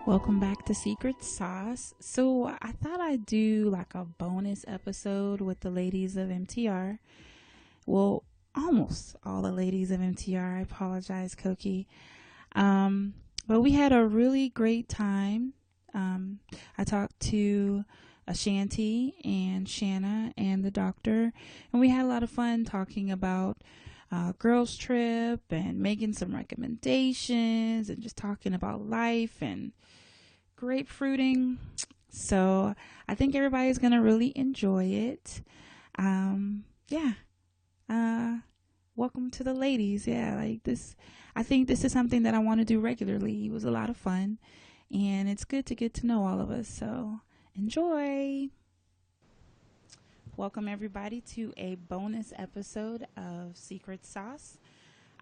Welcome back to Secret Sauce. So I thought I'd do like a bonus episode with the ladies of MTR. Well, almost all the ladies of MTR. I apologize, Coqui. But we had a really great time. I talked to Ashanti and Shanna and the doctor, and we had a lot of fun talking about girls trip and making some recommendations and just talking about life and grapefruiting. So I think everybody's gonna really enjoy it. Welcome to the ladies. Yeah, like this, I think this is something that I want to do regularly. It was a lot of fun, and it's good to get to know all of us. So enjoy. Welcome everybody to a bonus episode of Secret Sauce.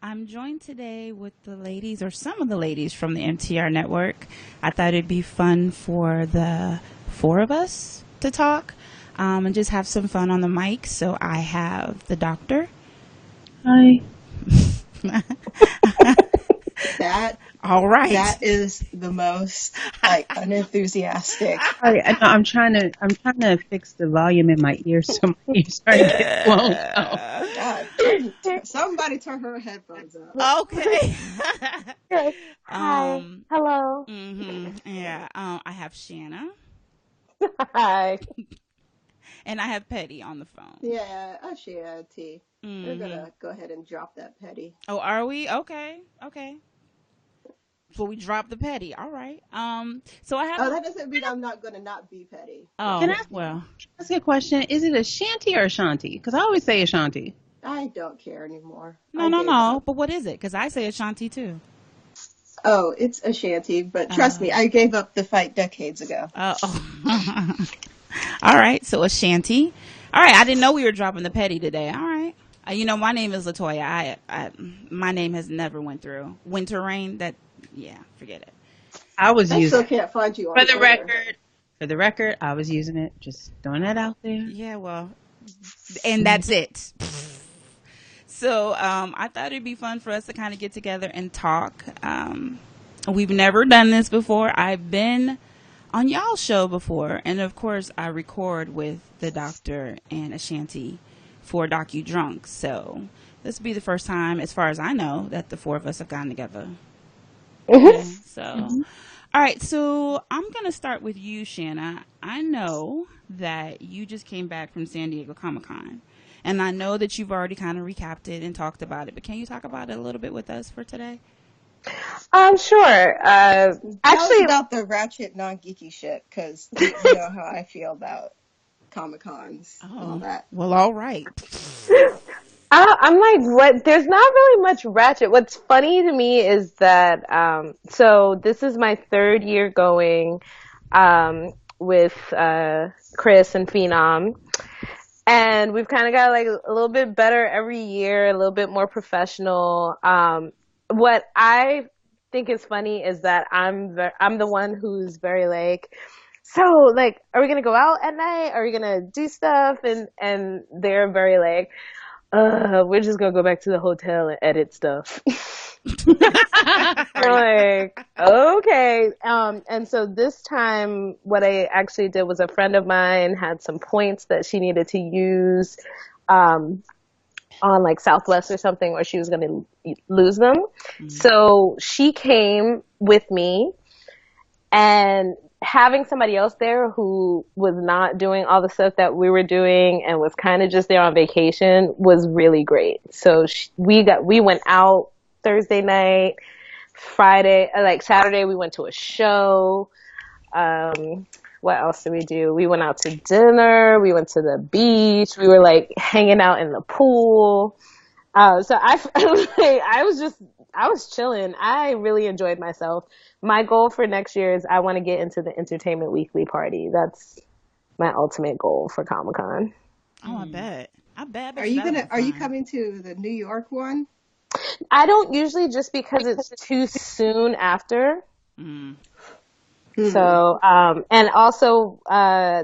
I'm joined today with the ladies, or some of the ladies from the MTR Network. I thought it'd be fun for the four of us to talk and just have some fun on the mic. So I have the doctor. Hi. All right. That is the most unenthusiastic. Sorry, I know I'm trying to fix the volume in my ears so my ears are get blown out. God, somebody turn her headphones up. Okay. Hi. Hello. Yeah. I have Shanna. Hi. And I have Petty on the phone. Yeah, Ashanti. We're gonna go ahead and drop that Petty. Oh, are we? Okay. So we drop the Petty. All right. So I have. Oh, that doesn't mean I'm not gonna not be Petty. Oh, Can I ask you a question? Is it Ashanti or Ashanti? Because I always say Ashanti. I don't care anymore. No. But what is it? Because I say Ashanti too. Oh, it's Ashanti, but trust me, I gave up the fight decades ago. All right, so Ashanti. All right, I didn't know we were dropping the Petty today. All right. My name is Latoya. My name has never went through Winter Rain. Forget it. I still can't find you on for the record. For the record, I was using it. Just throwing that out there. Yeah, well, and that's it. So I thought it'd be fun for us to kind of get together and talk. We've never done this before. I've been on y'all's show before, and of course I record with the doctor and Ashanti for Docu Drunk. So this will be the first time, as far as I know, that the four of us have gotten together. All right, so I'm going to start with you, Shanna. I know that you just came back from San Diego Comic-Con, and I know that you've already kind of recapped it and talked about it, but can you talk about it a little bit with us for today? Sure. Actually, about the ratchet, non-geeky shit, because you know how I feel about Comic-Cons and all that. Well, all right. I'm like, what? There's not really much ratchet. What's funny to me is that, so this is my third year going with Chris and Phenom. And we've kind of got like a little bit better every year, a little bit more professional. What I think is funny is that I'm the one who's very like, so like, are we gonna go out at night? Are we gonna do stuff? And they're very like, we're just gonna go back to the hotel and edit stuff. Like, okay. And so this time, what I actually did was a friend of mine had some points that she needed to use, on like Southwest or something, or she was going to lose them. Mm-hmm. So she came with me, and having somebody else there who was not doing all the stuff that we were doing and was kind of just there on vacation was really great. So we went out Thursday night, Friday, like Saturday, we went to a show. What else did we do? We went out to dinner. We went to the beach. We were like hanging out in the pool. So I was chilling. I really enjoyed myself. My goal for next year is I want to get into the Entertainment Weekly party. That's my ultimate goal for Comic-Con. Oh, I bet. Are you coming to the New York one? I don't usually, just because it's too soon after. So, and also,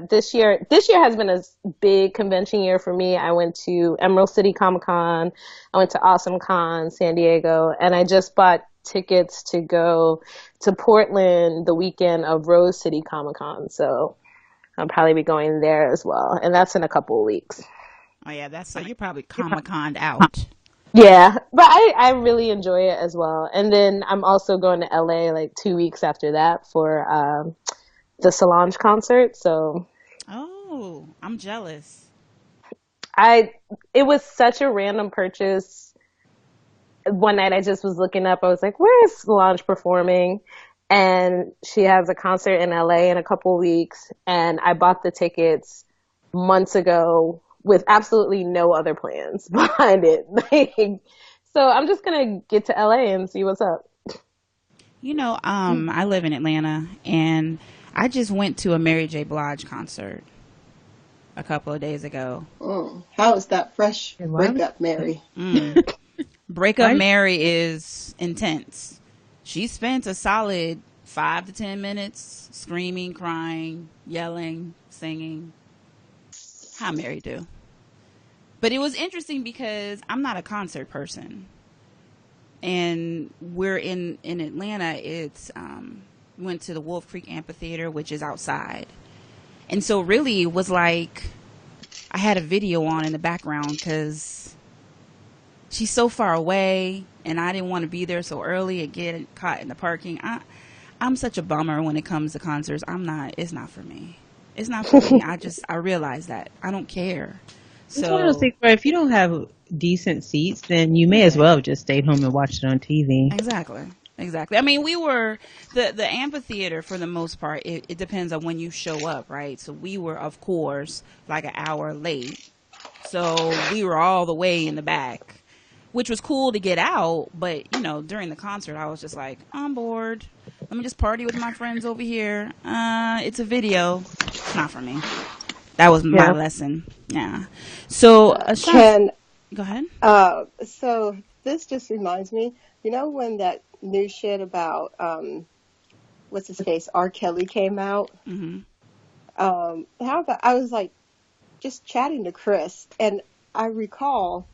this year has been a big convention year for me. I went to Emerald City Comic Con. I went to Awesome Con, San Diego, and I just bought tickets to go to Portland the weekend of Rose City Comic Con. So I'll probably be going there as well. And that's in a couple of weeks. Oh yeah, that's so you're probably Comic-Con out. Yeah, but I really enjoy it as well. And then I'm also going to LA like 2 weeks after that for, the Solange concert. So Oh, I'm jealous. it was such a random purchase. One night I just was looking up. I was like, where is Solange performing? And she has a concert in LA in a couple weeks. And I bought the tickets months ago with absolutely no other plans behind it. So I'm just going to get to LA and see what's up. You know, I live in Atlanta, and I just went to a Mary J. Blige concert a couple of days ago. How is that fresh breakup, Mary? Breakup Mary is intense. She spent a solid 5 to 10 minutes screaming, crying, yelling, singing. How Mary do. But it was interesting because I'm not a concert person. And we're in Atlanta. It's went to the Wolf Creek Amphitheater, which is outside, and so really it was like I had a video on in the background because she's so far away, and I didn't want to be there so early and get caught in the parking. I'm such a bummer when it comes to concerts. It's not for me. It's not for me. I realize that I don't care. So it's one of those things where if you don't have decent seats, then you may as well have just stayed home and watched it on TV. Exactly. I mean, we were the amphitheater for the most part. It depends on when you show up, right? So we were, of course, like an hour late. So we were all the way in the back, which was cool to get out. But you know, during the concert, I was just like, I'm bored. Let me just party with my friends over here. It's a video. It's not for me. That was my lesson. Yeah. So, go ahead. So this just reminds me, you know, when that new shit about what's his face, R. Kelly came out. How about I was like just chatting to Chris, and I recall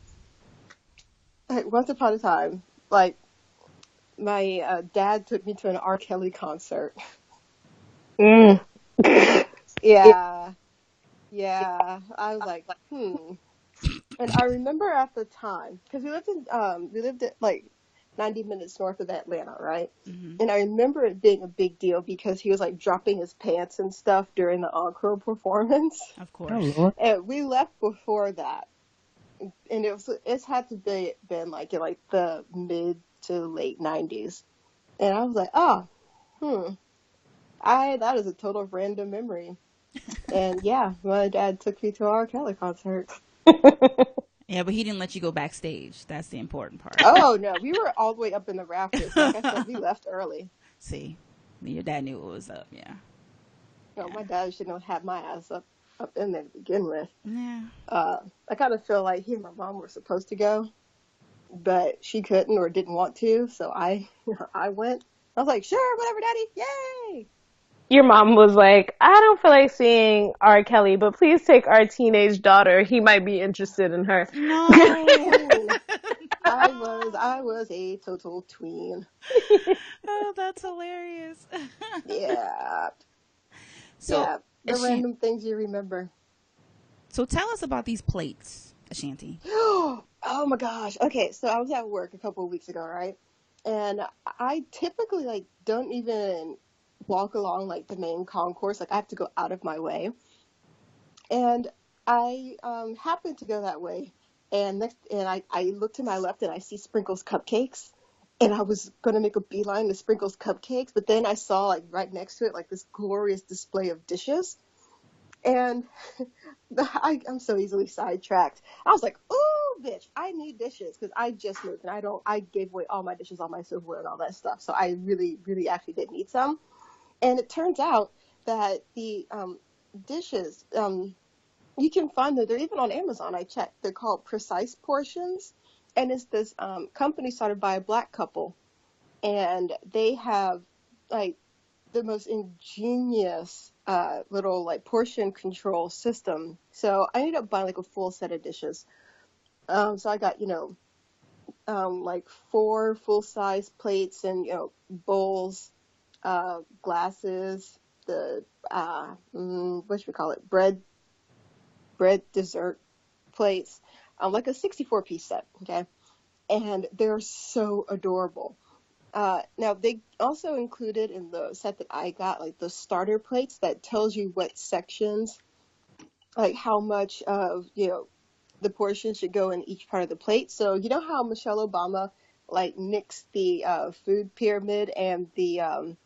once upon a time, like my dad took me to an R. Kelly concert. Yeah, I was like, And I remember at the time, because we lived at like 90 minutes north of Atlanta, right? And I remember it being a big deal because he was like dropping his pants and stuff during the encore performance. Of course. Oh, And we left before that, and it's had to been like in like the mid to late 90s, and I was like, that is a total random memory. And yeah, my dad took me to an R. Kelly concert. Yeah, but he didn't let you go backstage. That's the important part. Oh no, we were all the way up in the rafters. Like I said, we left early. See, your dad knew what was up. Yeah. No, my dad shouldn't have had my ass up in there to begin with. Yeah. I kind of feel like he and my mom were supposed to go, but she couldn't or didn't want to, so I went. I was like, sure, whatever, Daddy, yay! Your mom was like, I don't feel like seeing R. Kelly, but please take our teenage daughter. He might be interested in her. No. I was a total tween. Oh, that's hilarious. Yeah. So, yeah, the random things you remember. So tell us about these plates, Ashanti. Oh my gosh. Okay, so I was at work a couple of weeks ago, right? And I typically like don't even walk along like the main concourse. Like I have to go out of my way. And I happened to go that way. And I look to my left and I see Sprinkles Cupcakes. And I was going to make a beeline to Sprinkles Cupcakes, but then I saw like right next to it like this glorious display of dishes. And I'm so easily sidetracked. I was like, "Ooh, bitch, I need dishes," because I just moved and I gave away all my dishes, all my silverware, and all that stuff. So I really, really actually did need some. And it turns out that the dishes, you can find them. They're even on Amazon. I checked. They're called Precise Portions, and it's this company started by a black couple, and they have like the most ingenious little like portion control system. So I ended up buying like a full set of dishes. So I got, like 4 full-size plates and, bowls, glasses, the what should we call it? Bread dessert plates, like a 64-piece set. Okay, and they're so adorable. Now they also included in the set that I got like the starter plates that tells you what sections, like how much of the portion should go in each part of the plate. So you know how Michelle Obama like nixed the food pyramid and the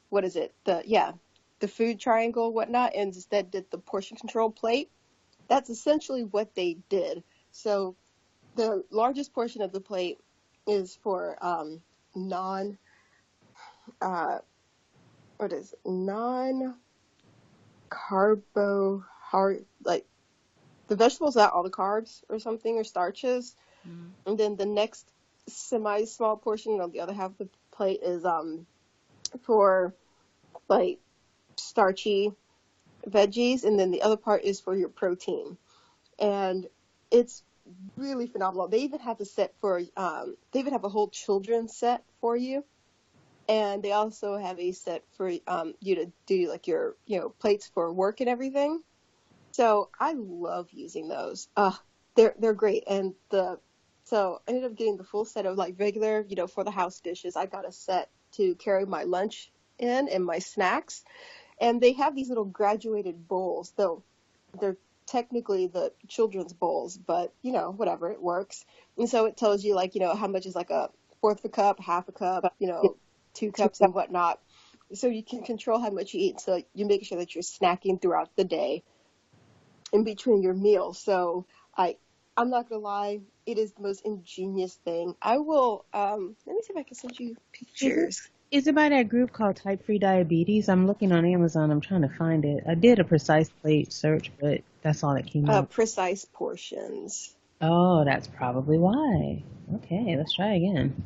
what is it? The food triangle, whatnot, and instead did the portion control plate. That's essentially what they did. So the largest portion of the plate is for non what is it? Non carbo hard, like the vegetables without all the carbs or something, or starches. And then the next semi small portion on the other half of the plate is for like starchy veggies, and then the other part is for your protein. And it's really phenomenal. They even have the set for they even have a whole children's set for you, and they also have a set for you to do like your plates for work and everything. So I love using those. They're great. And so I ended up getting the full set of like regular, for the house dishes. I got a set to carry my lunch in and my snacks. And they have these little graduated bowls, though they're technically the children's bowls, but whatever, it works. And so it tells you like, how much is like a fourth of a cup, half a cup, 2 cups and whatnot. So you can control how much you eat. So you make sure that you're snacking throughout the day in between your meals. So I'm not gonna lie, it is the most ingenious thing. I will let me see if I can send you pictures. Is it by that group called Type Free Diabetes? I'm looking on Amazon. I'm trying to find it. I did a precise plate search, but that's all that came up. Precise portions. Oh, that's probably why. Okay, let's try again.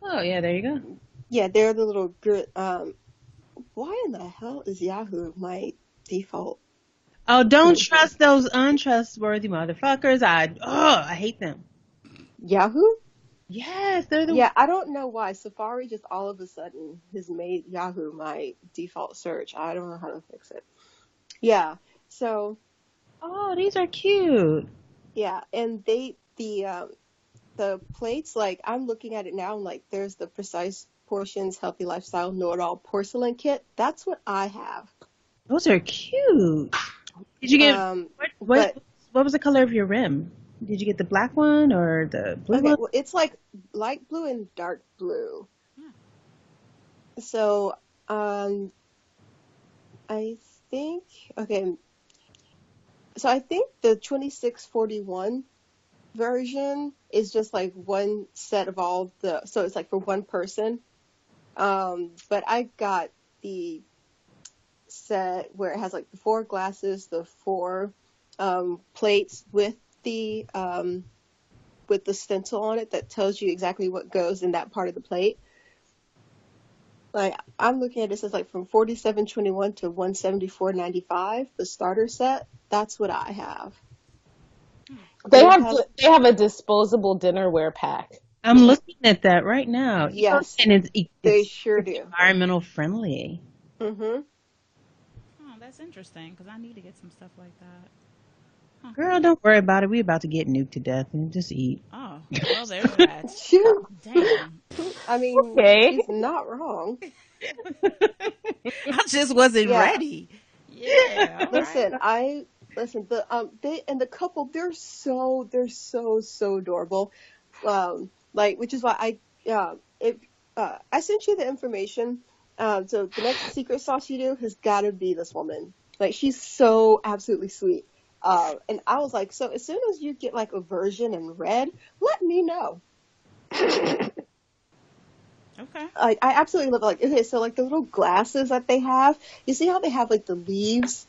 Oh, yeah, there you go. Yeah, they're the little good. Why in the hell is Yahoo my default? Oh, don't trust those untrustworthy motherfuckers. I hate them. Yahoo? Yes, they're the. Yeah, I don't know why. Safari just all of a sudden has made Yahoo my default search. I don't know how to fix it. Yeah, so. Oh, these are cute. Yeah, and the plates, like I'm looking at it now, and like there's the Precise Portions Healthy Lifestyle Know-It-All Porcelain Kit. That's what I have. Those are cute. Did you get what was the color of your rim? Did you get the black one or the blue one? Well, it's like light blue and dark blue. So, I think So I think the 2641 version is just like one set of so it's like for one person. But I got the set where it has like the 4 glasses, the 4 plates with the stencil on it that tells you exactly what goes in that part of the plate. Like I'm looking at this as like from 47.21 to 174.95, the starter set. That's what I have. They have a disposable dinnerware pack. I'm looking at that right now. Yes, and they sure do. Environmental friendly. Mm-hmm. Oh, that's interesting because I need to get some stuff like that. Huh. Girl, don't worry about it. We're about to get nuked to death and just eat. Oh, well, there's that. Sure. Damn. I mean, okay. She's not wrong. I just wasn't ready. Yeah. Listen, the couple, they're so adorable. Which is why I sent you the information. So the next secret sauce you do has got to be this woman. Like she's so absolutely sweet. And I was like, so as soon as you get like a version in red, let me know. Okay. I absolutely love it. Like, okay, so like the little glasses that they have, you see how they have like the leaves?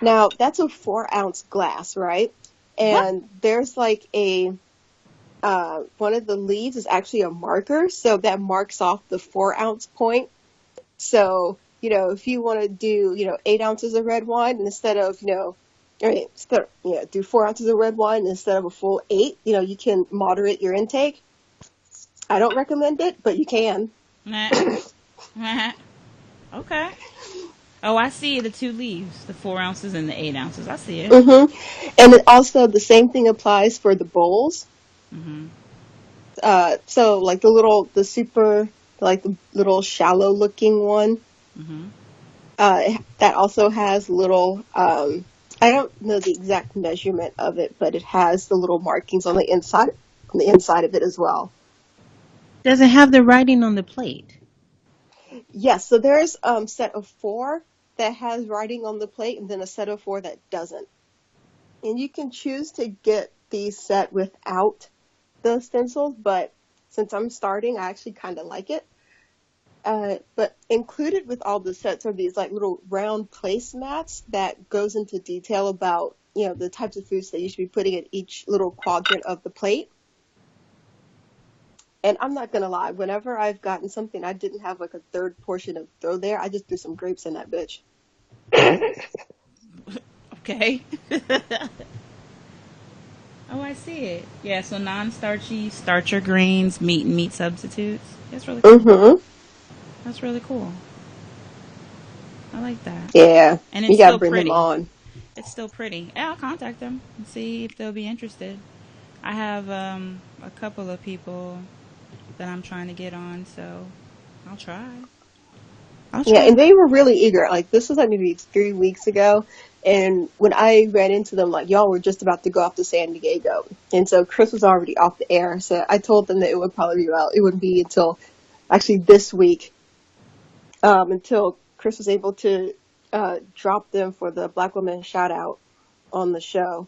Now that's a 4-ounce glass, right? And there's like one of the leaves is actually a marker, so that marks off the 4 ounce point. So, if you want to do, 8 ounces of red wine instead of, do 4 ounces of red wine instead of a full eight, you can moderate your intake. I don't recommend it, but you can. Okay. Oh, I see the 2 leaves, the 4 ounces and the 8 ounces. I see it. And it also, the same thing applies for the bowls. So like the little shallow looking one, that also has little, I don't know the exact measurement of it, but it has the little markings on the inside of it as well. Does it have the writing on the plate? Yes, so there's a set of 4 that has writing on the plate, and then a set of 4 that doesn't. And you can choose to get these set without the stencils, but since I'm starting, I actually kind of like it. But included with all the sets are these like little round placemats that goes into detail about, the types of foods that you should be putting in each little quadrant of the plate. And I'm not going to lie, whenever I've gotten something I didn't have like a third portion of throw there, I just threw some grapes in that bitch. Okay. Oh, I see it. Yeah, so non-starchy, starcher greens, meat and meat substitutes. That's really cool. That's really cool. I like that. Yeah, and it's you gotta still bring pretty. them on. It's still pretty. Yeah, I'll contact them and see if they'll be interested. I have a couple of people that I'm trying to get on, so I'll try. Yeah, and they were really eager. Like, this was like maybe 3 weeks ago. And when I ran into them, like, y'all were just about to go off to San Diego. And so Chris was already off the air. So I told them that it would probably be it wouldn't be until actually this week, until Chris was able to drop them for the Black Woman shout out on the show,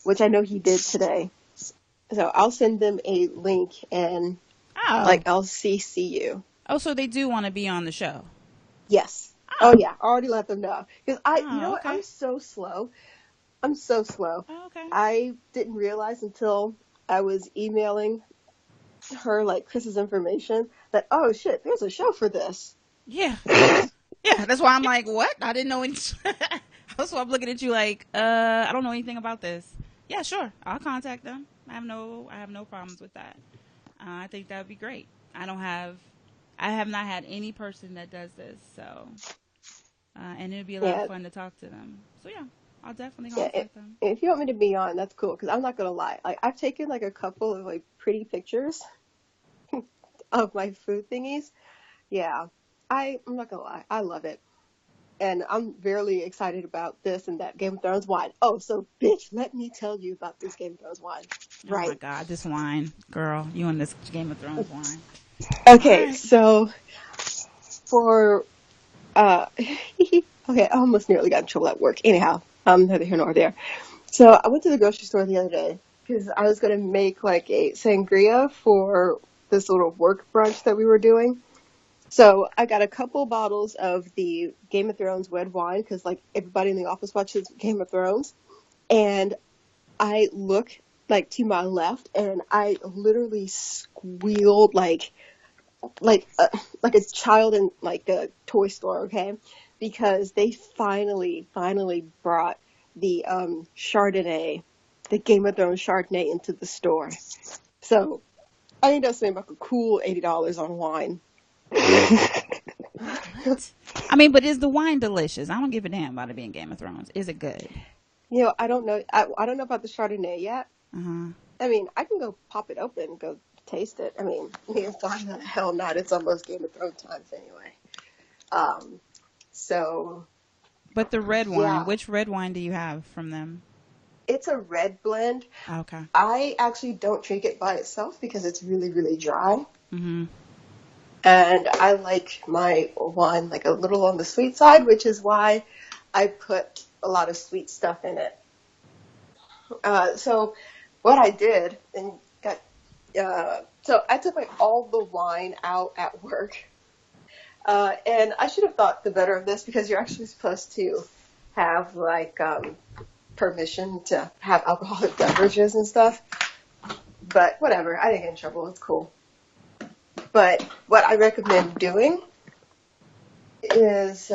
which I know he did today. So I'll send them a link and I'll CC you. Oh, so they do want to be on the show. Yes. Oh yeah, I already let them know. Because what? Okay. I'm so slow. Oh, okay. I didn't realize until I was emailing her like Chris's information that, oh shit, there's a show for this. Yeah. Yeah, that's why I'm like, what? I didn't know any. That's why I'm looking at you like, I don't know anything about this. Yeah, sure. I'll contact them. I have no problems with that. I think that would be great. I have not had any person that does this, so, and it'd be a lot of fun to talk to them. So yeah, I'll definitely contact them. If you want me to be on, that's cool. Because I'm not gonna lie, like I've taken like a couple of like pretty pictures of my food thingies. Yeah, I'm not gonna lie, I love it, and I'm very excited about this and that Game of Thrones wine. Oh, so bitch, let me tell you about this Game of Thrones wine. Right. Oh my god, this wine, girl, you and this Game of Thrones wine. Okay, right. So for okay, I almost nearly got in trouble at work. Anyhow, neither here nor there. So I went to the grocery store the other day because I was going to make like a sangria for this little work brunch that we were doing. So I got a couple bottles of the Game of Thrones red wine because like everybody in the office watches Game of Thrones. And I look like to my left and I literally squealed like a child in like a toy store, okay? Because they finally brought the Chardonnay, the Game of Thrones Chardonnay into the store. So I ended up spending like a cool $80 on wine. I mean, but is the wine delicious? I don't give a damn about it being Game of Thrones. Is it good? I don't know. I don't know about the Chardonnay yet. I mean, I can go pop it open and go taste it. I mean, why the hell not? It's almost Game of Thrones times anyway. So. But the red wine, which red wine do you have from them? It's a red blend. Okay. I actually don't drink it by itself because it's really, really dry. Mm-hmm. And I like my wine like a little on the sweet side, which is why I put a lot of sweet stuff in it. So what I did and got, so I took like all the wine out at work. And I should have thought the better of this because you're actually supposed to have like permission to have alcoholic beverages and stuff. But whatever, I didn't get in trouble. It's cool. But what I recommend doing is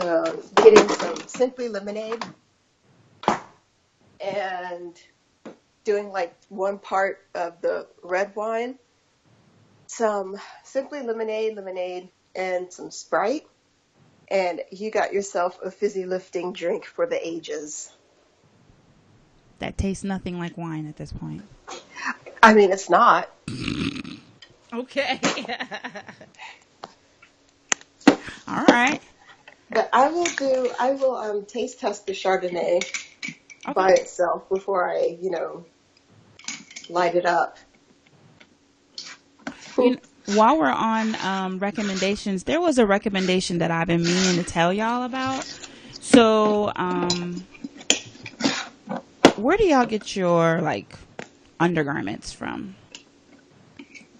getting some Simply Lemonade and doing like one part of the red wine, some Simply lemonade, and some Sprite, and you got yourself a fizzy lifting drink for the ages. That tastes nothing like wine at this point. I mean, it's not. Okay. All right. But I will taste test the Chardonnay by Okay. itself before I, light it up. While we're on recommendations, there was a recommendation that I've been meaning to tell y'all about. So, where do y'all get your like undergarments from?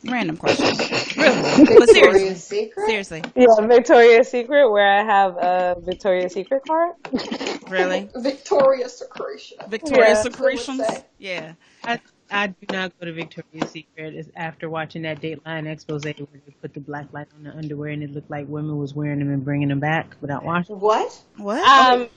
Random question. Really? But Victoria's Secret? Seriously. Yeah, Victoria's Secret, where I have a Victoria's Secret card. Really? Victoria's Secretion. Victoria's Yeah. Secretions? Yeah. I do not go to Victoria's Secret. It's after watching that Dateline expose where they put the black light on the underwear and it looked like women was wearing them and bringing them back without washing. What? What?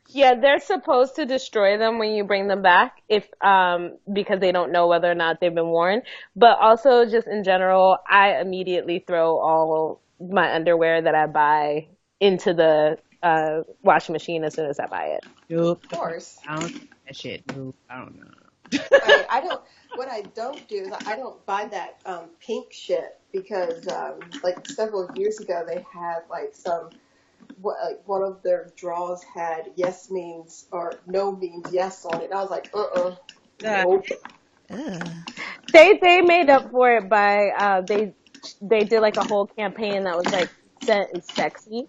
Yeah, they're supposed to destroy them when you bring them back if because they don't know whether or not they've been worn. But also just in general, I immediately throw all my underwear that I buy into the washing machine as soon as I buy it. Nope. Of course. I don't do that shit. Nope. I don't know. I don't. What I don't do is I don't buy that pink shit because like several years ago they had like one of their draws had yes means or no means yes on it. And I was like, nope. They made up for it by they did like a whole campaign that was like scent is sexy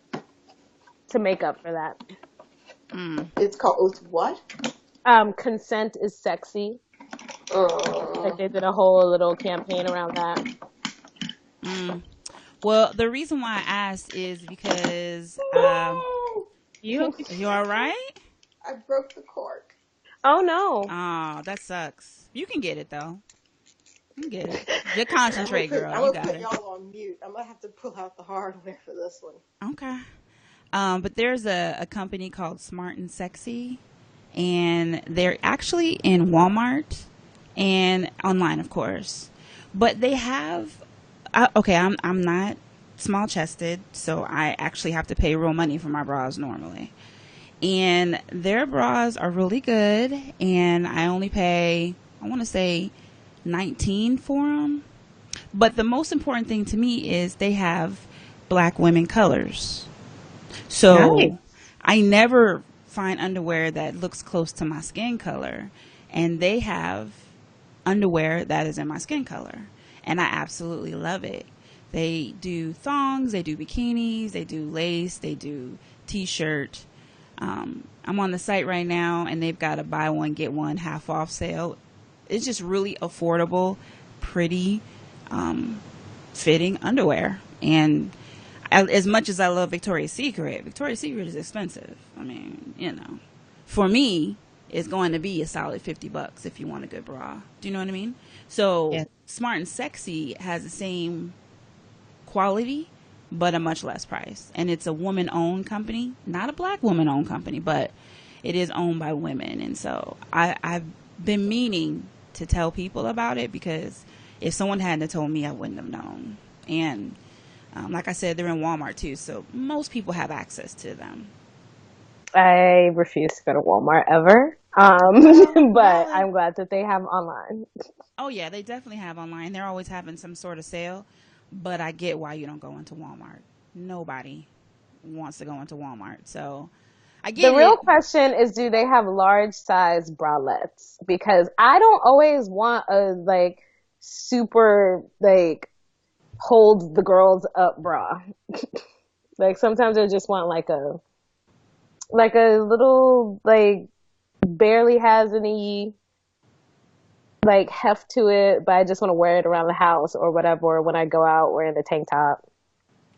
to make up for that. It's what? Consent is sexy. Like they did a whole little campaign around that. Well, the reason why I asked is because you all right? I broke the cork. Oh no! Oh, that sucks. You can get it though. You can get it. Just concentrate, girl. I'm You gonna got put it. y'all on mute. I'm gonna have to pull out the hardware for this one. Okay. But there's a company called Smart and Sexy, and they're actually in Walmart and online, of course. But they have, I'm not small chested, so I actually have to pay real money for my bras normally. And their bras are really good, and I only pay, I want to say, 19 for them. But the most important thing to me is they have black women colors. So Nice. I never find underwear that looks close to my skin color. And they have underwear that is in my skin color. And I absolutely love it. They do thongs, they do bikinis, they do lace, they do t-shirt. I'm on the site right now and they've got a buy one, get one half off sale. It's just really affordable, pretty, fitting underwear. And as much as I love Victoria's Secret is expensive. I mean, for me, it's going to be a solid $50 if you want a good bra. Do you know what I mean? So Yeah. Smart and Sexy has the same quality, but a much less price. And it's a woman-owned company, not a black woman-owned company, but it is owned by women. And so I've been meaning to tell people about it because if someone hadn't told me, I wouldn't have known. And like I said, they're in Walmart too, so most people have access to them. I refuse to go to Walmart ever. But I'm glad that they have online. Oh yeah, they definitely have online. They're always having some sort of sale, but I get why you don't go into Walmart. Nobody wants to go into Walmart, so I get The real it. question is, do they have large size bralettes? Because I don't always want a like super like hold the girls up bra. Like sometimes I just want like a little like barely has any like heft to it, but I just want to wear it around the house or whatever, or when I go out wearing a tank top.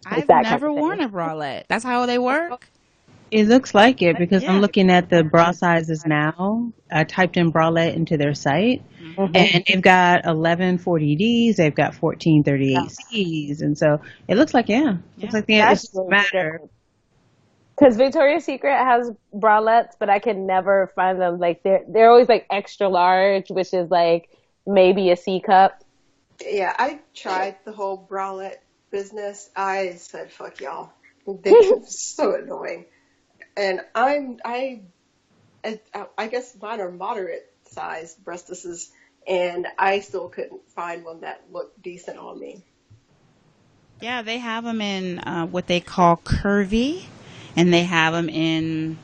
Like I've that kind never of worn thing. a bralette. That's how they work. It looks like it because Yeah. I'm looking at the bra sizes now. I typed in bralette into their site, and they've got 1140Ds, they've got 1438Cs, and so it looks like looks like it's That's just a really matter. good. Because Victoria's Secret has bralettes, but I can never find them. Like they're always like extra large, which is like maybe a C cup. Yeah, I tried the whole bralette business. I said, fuck y'all. They're so annoying. And I guess mine are moderate sized breastises, and I still couldn't find one that looked decent on me. Yeah, they have them in what they call curvy, and they have them in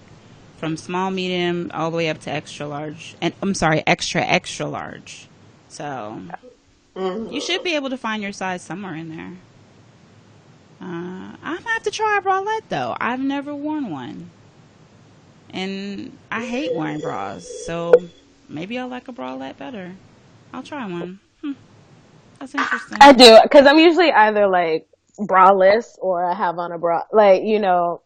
from small, medium, all the way up to extra large. And I'm sorry, extra, extra large. So you should be able to find your size somewhere in there. I'm gonna have to try a bralette though. I've never worn one, and I hate wearing bras. So maybe I'll like a bralette better. I'll try one. That's interesting. I do because I'm usually either like braless or I have on a bra. Like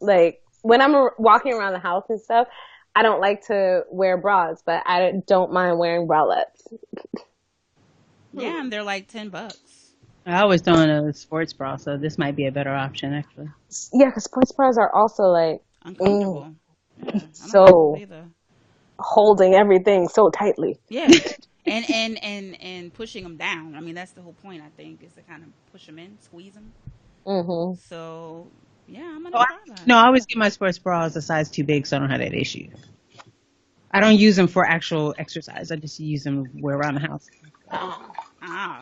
like when I'm walking around the house and stuff, I don't like to wear bras, but I don't mind wearing bralettes. Yeah, and they're like $10. I always throw in a sports bra, so this might be a better option actually. Yeah, because sports bras are also like Uncomfortable. Yeah, I don't so like it either. holding everything so tightly. Yeah, and pushing them down. I mean, that's the whole point. I think is to kind of push them in, squeeze them. Mm-hmm. So yeah, I'm gonna Oh, try that. no, I always get my sports bras a size too big, so I don't have that issue. I don't use them for actual exercise. I just use them to wear around the house. Ah,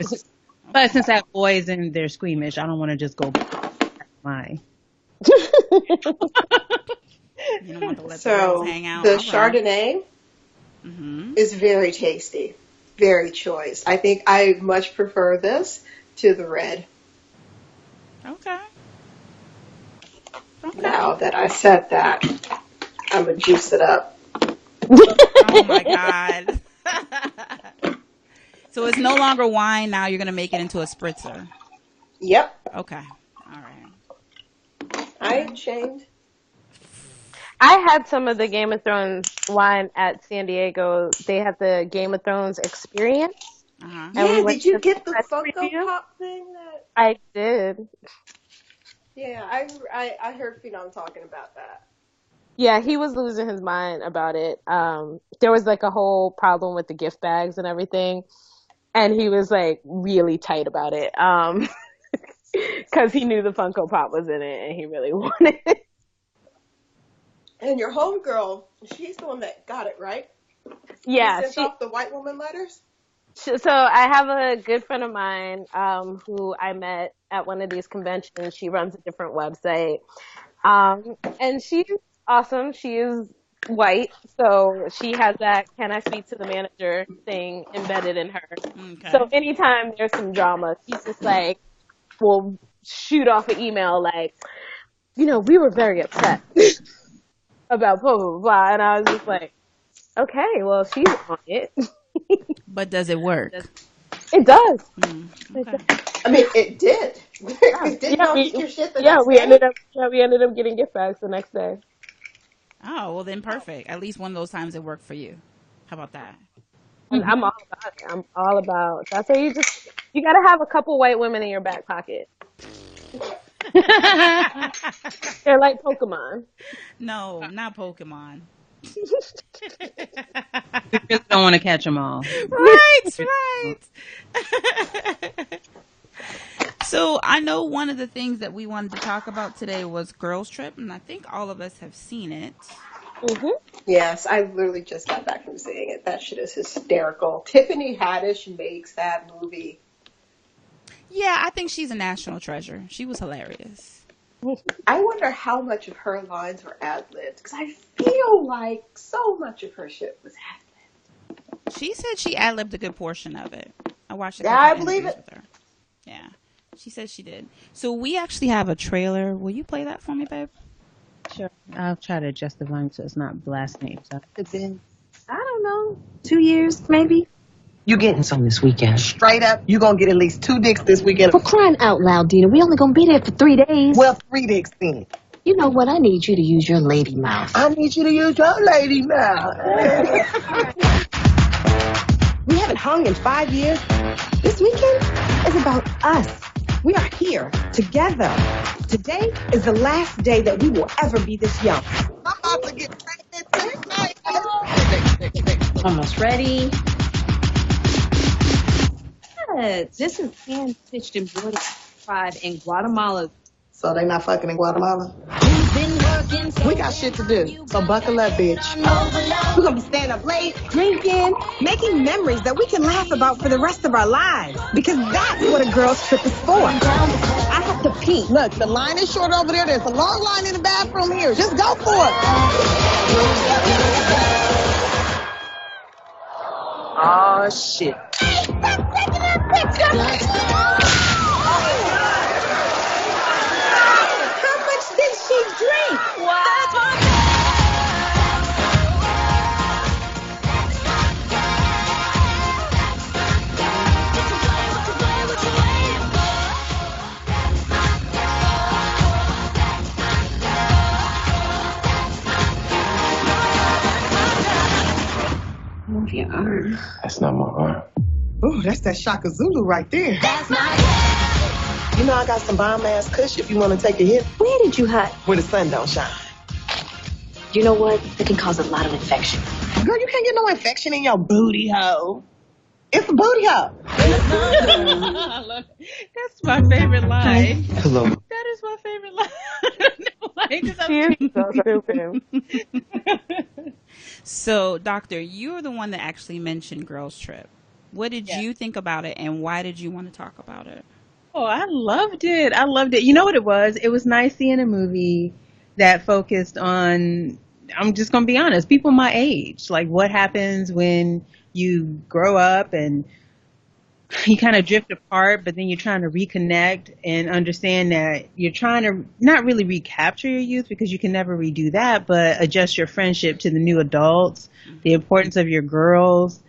But since I have boys and they're squeamish, I don't want to just go my. you don't want to let the So girls hang out. the All right. Chardonnay Mm-hmm. is very tasty, very choice. I think I much prefer this to the red. Okay. Okay. Now that I said that, I'm gonna juice it up. Oh my god. So it's no longer wine now. You're gonna make it into a spritzer. Yep, Okay. All right. I ain't shamed. I had some of the Game of Thrones wine at San Diego. They had the Game of Thrones experience. Uh-huh. And we Yeah, went did you to get the press Funko preview. Pop thing? That I did. yeah, I heard Phenom talking about that. Yeah, he was losing his mind about it. There was like a whole problem with the gift bags and everything, and he was like really tight about it. Because he knew the Funko Pop was in it and he really wanted it. And your homegirl, she's the one that got it, right? Yeah, She sent off the white woman letters? so I have a good friend of mine who I met at one of these conventions. She runs a different website. And she's awesome. She is white, so she has that "can I speak to the manager" thing embedded in her. Okay. So anytime there's some drama, she's just like, will shoot off an email like, we were very upset about blah, blah, blah. And I was just like, okay, well, she's on it. But does it work? It does. Okay. I mean, it did. Did y'all get your shit the next we day? ended up getting gift bags the next day. Oh, well then perfect. At least one of those times it worked for you. How about that? And I'm all about it. I'm all about. That's why you gotta have a couple white women in your back pocket. They're like Pokemon. No, not Pokemon. You just don't want to catch them all. Right. So I know one of the things that we wanted to talk about today was Girls Trip, and I think all of us have seen it. Mm-hmm. Yes, I literally just got back from seeing it. That shit is hysterical. Tiffany Haddish makes that movie. Yeah, I think she's a national treasure. She was hilarious. I wonder how much of her lines were ad-libbed, because I feel like so much of her shit was ad-libbed. She said she ad-libbed a good portion of it. I watched a Yeah, couple I believe interviews it. with her. Yeah, she said she did. So we actually have a trailer. Will you play that for me, babe? Sure. I'll try to adjust the volume so it's not blasting. So. It's been, I don't know, 2 years maybe. You getting some this weekend? Straight up, you gonna get at least 2 dicks this weekend. For crying out loud, Dina, we only gonna be there for 3 days. Well, 3 dicks then. You know what? I need you to use your lady mouth. I need you to use your lady mouth. We haven't hung in 5 years. This weekend is about us. We are here together. Today is the last day that we will ever be this young. I'm about to get pregnant tonight. Almost ready. Yes, this is hand-stitched embroidered pride in Guatemala. So they not fucking in Guatemala? We got shit to do, so buckle up, bitch. We're gonna be staying up late, drinking, making memories that we can laugh about for the rest of our lives. Because that's what a girl's trip is for. I have to pee. Look, the line is short over there. There's a long line in the bathroom here. Just go for it. Oh, shit. How much did she drink? Move your arm. That's not my arm. Ooh, that's that Shaka Zulu right there. You know I got some bomb-ass kush if you want to take a hit. Where did you hide? Where the sun don't shine. You know what? It can cause a lot of infection. Girl, you can't get no infection in your booty hole. It's a booty hole. That's my favorite line. Hello. That is my favorite line. Like, 'cause She I'm- is so stupid. So, Doctor, you're the one that actually mentioned Girls Trip. What did you think about it, and why did you want to talk about it? Oh, I loved it. I loved it. You know what it was? It was nice seeing a movie that focused on, I'm just going to be honest, people my age. Like, what happens when you grow up and you kind of drift apart, but then you're trying to reconnect and understand that you're trying to not really recapture your youth, because you can never redo that, but adjust your friendship to the new adults, the importance of your girls,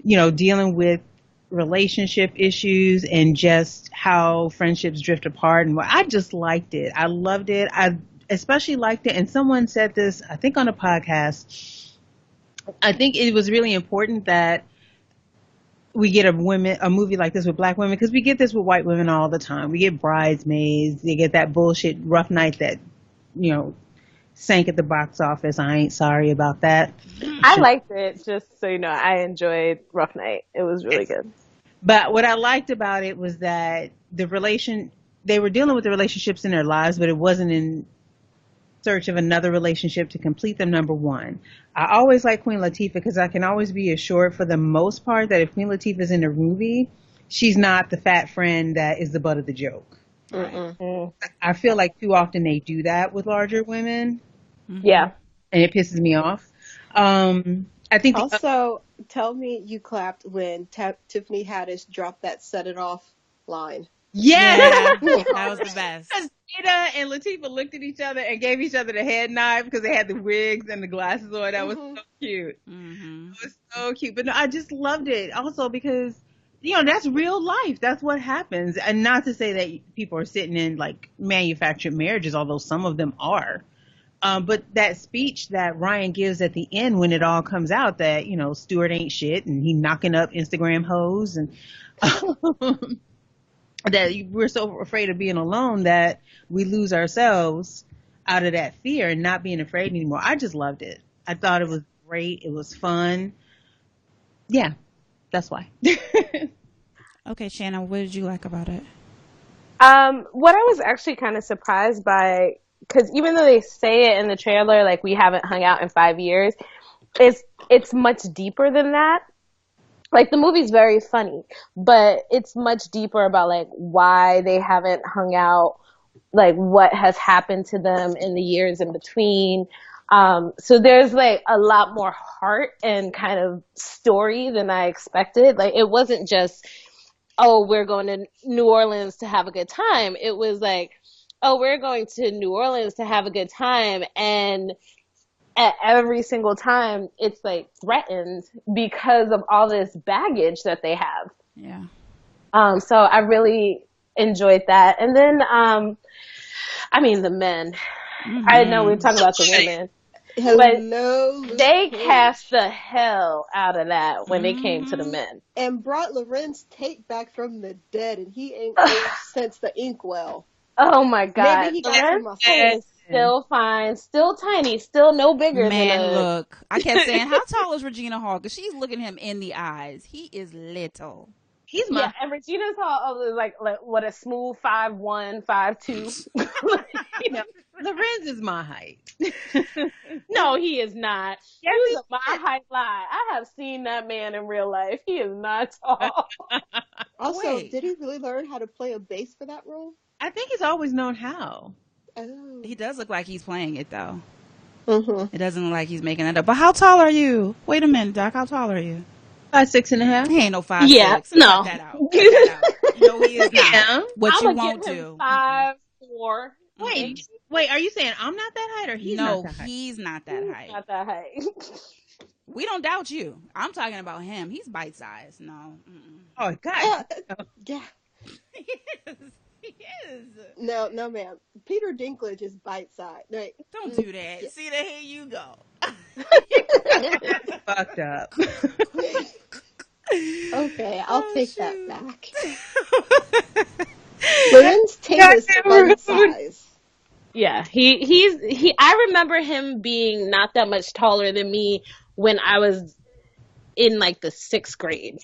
you know, dealing with relationship issues and just how friendships drift apart. And I just liked it. I loved it. I especially liked it. And someone said this, I think on a podcast, I think it was really important that we get a movie like this with black women, because we get this with white women all the time. We get Bridesmaids. They get that bullshit Rough Night that, you know, sank at the box office. I ain't sorry about that. I liked it, just so you know. I enjoyed Rough Night. It was really good. But what I liked about it was that they were dealing with the relationships in their lives, but it wasn't in search of another relationship to complete them, number one. I always like Queen Latifah because I can always be assured for the most part that if Queen Latifah is in a movie, she's not the fat friend that is the butt of the joke. I feel like too often they do that with larger women. Yeah. And it pisses me off. I think Also, tell me you clapped when Tiffany Haddish dropped that "set it off" line. Yeah. That was the best. Nita and Latifah looked at each other and gave each other the head nod because they had the wigs and the glasses on. That was so cute. It was so cute. But no, I just loved it. Also because, you know, that's real life. That's what happens. And not to say that people are sitting in like manufactured marriages, although some of them are. But that speech that Ryan gives at the end when it all comes out that, you know, Stewart ain't shit and he knocking up Instagram hoes and that we're so afraid of being alone that we lose ourselves out of that fear and not being afraid anymore. I just loved it. I thought it was great. It was fun. Yeah, that's why. Okay, Shannon, what did you like about it? What I was actually kind of surprised by, because even though they say it in the trailer, like we haven't hung out in 5 years, it's much deeper than that. Like the movie's very funny, but it's much deeper about like why they haven't hung out, like what has happened to them in the years in between. So there's like a lot more heart and kind of story than I expected. Like it wasn't just, oh, we're going to New Orleans to have a good time. It was like, oh, we're going to New Orleans to have a good time, and at every single time it's like threatened because of all this baggage that they have. Yeah. So I really enjoyed that. And then, I mean, the men, I know we're talking about the women, but Hello, Luke they Cage. cast the hell out of that when they came to the men. And brought Lorenz Tate back from the dead, and he ain't aged since the inkwell. Oh my god. Maybe he got some muscle. Tate is still fine, still tiny, still no bigger than a... look, I kept saying, how tall is Regina Hall? Because she's looking him in the eyes. He is little. He's my... Yeah, and Regina's Hall is like what, a smooth 5'1", 5'2". Lorenz is my height. No, he is not. Yes, he's a my height lie. I have seen that man in real life. He is not tall. Also, did he really learn how to play a bass for that role? I think he's always known how. Oh. He does look like he's playing it, though. Mm-hmm. It doesn't look like he's making it up. But how tall are you? Wait a minute, Doc. How tall are you? 5'6.5". He ain't no 5'6". Yeah, no. Cut that out. Cut that out. No, he is not. Yeah. What I'm you won't give do. him 5'4". Wait, are you saying I'm not that height or he's not that height? He's not that height. Not that height. We don't doubt you. I'm talking about him. He's bite-sized. No. Oh, God. Yeah. He is. He is. No, ma'am. Peter Dinklage is bite-sized. Right. Don't do that. See, there here you go. Fucked up. Okay, I'll take that back. Lorenz Tate is fun size. Yeah, I remember him being not that much taller than me when I was in like the 6th grade.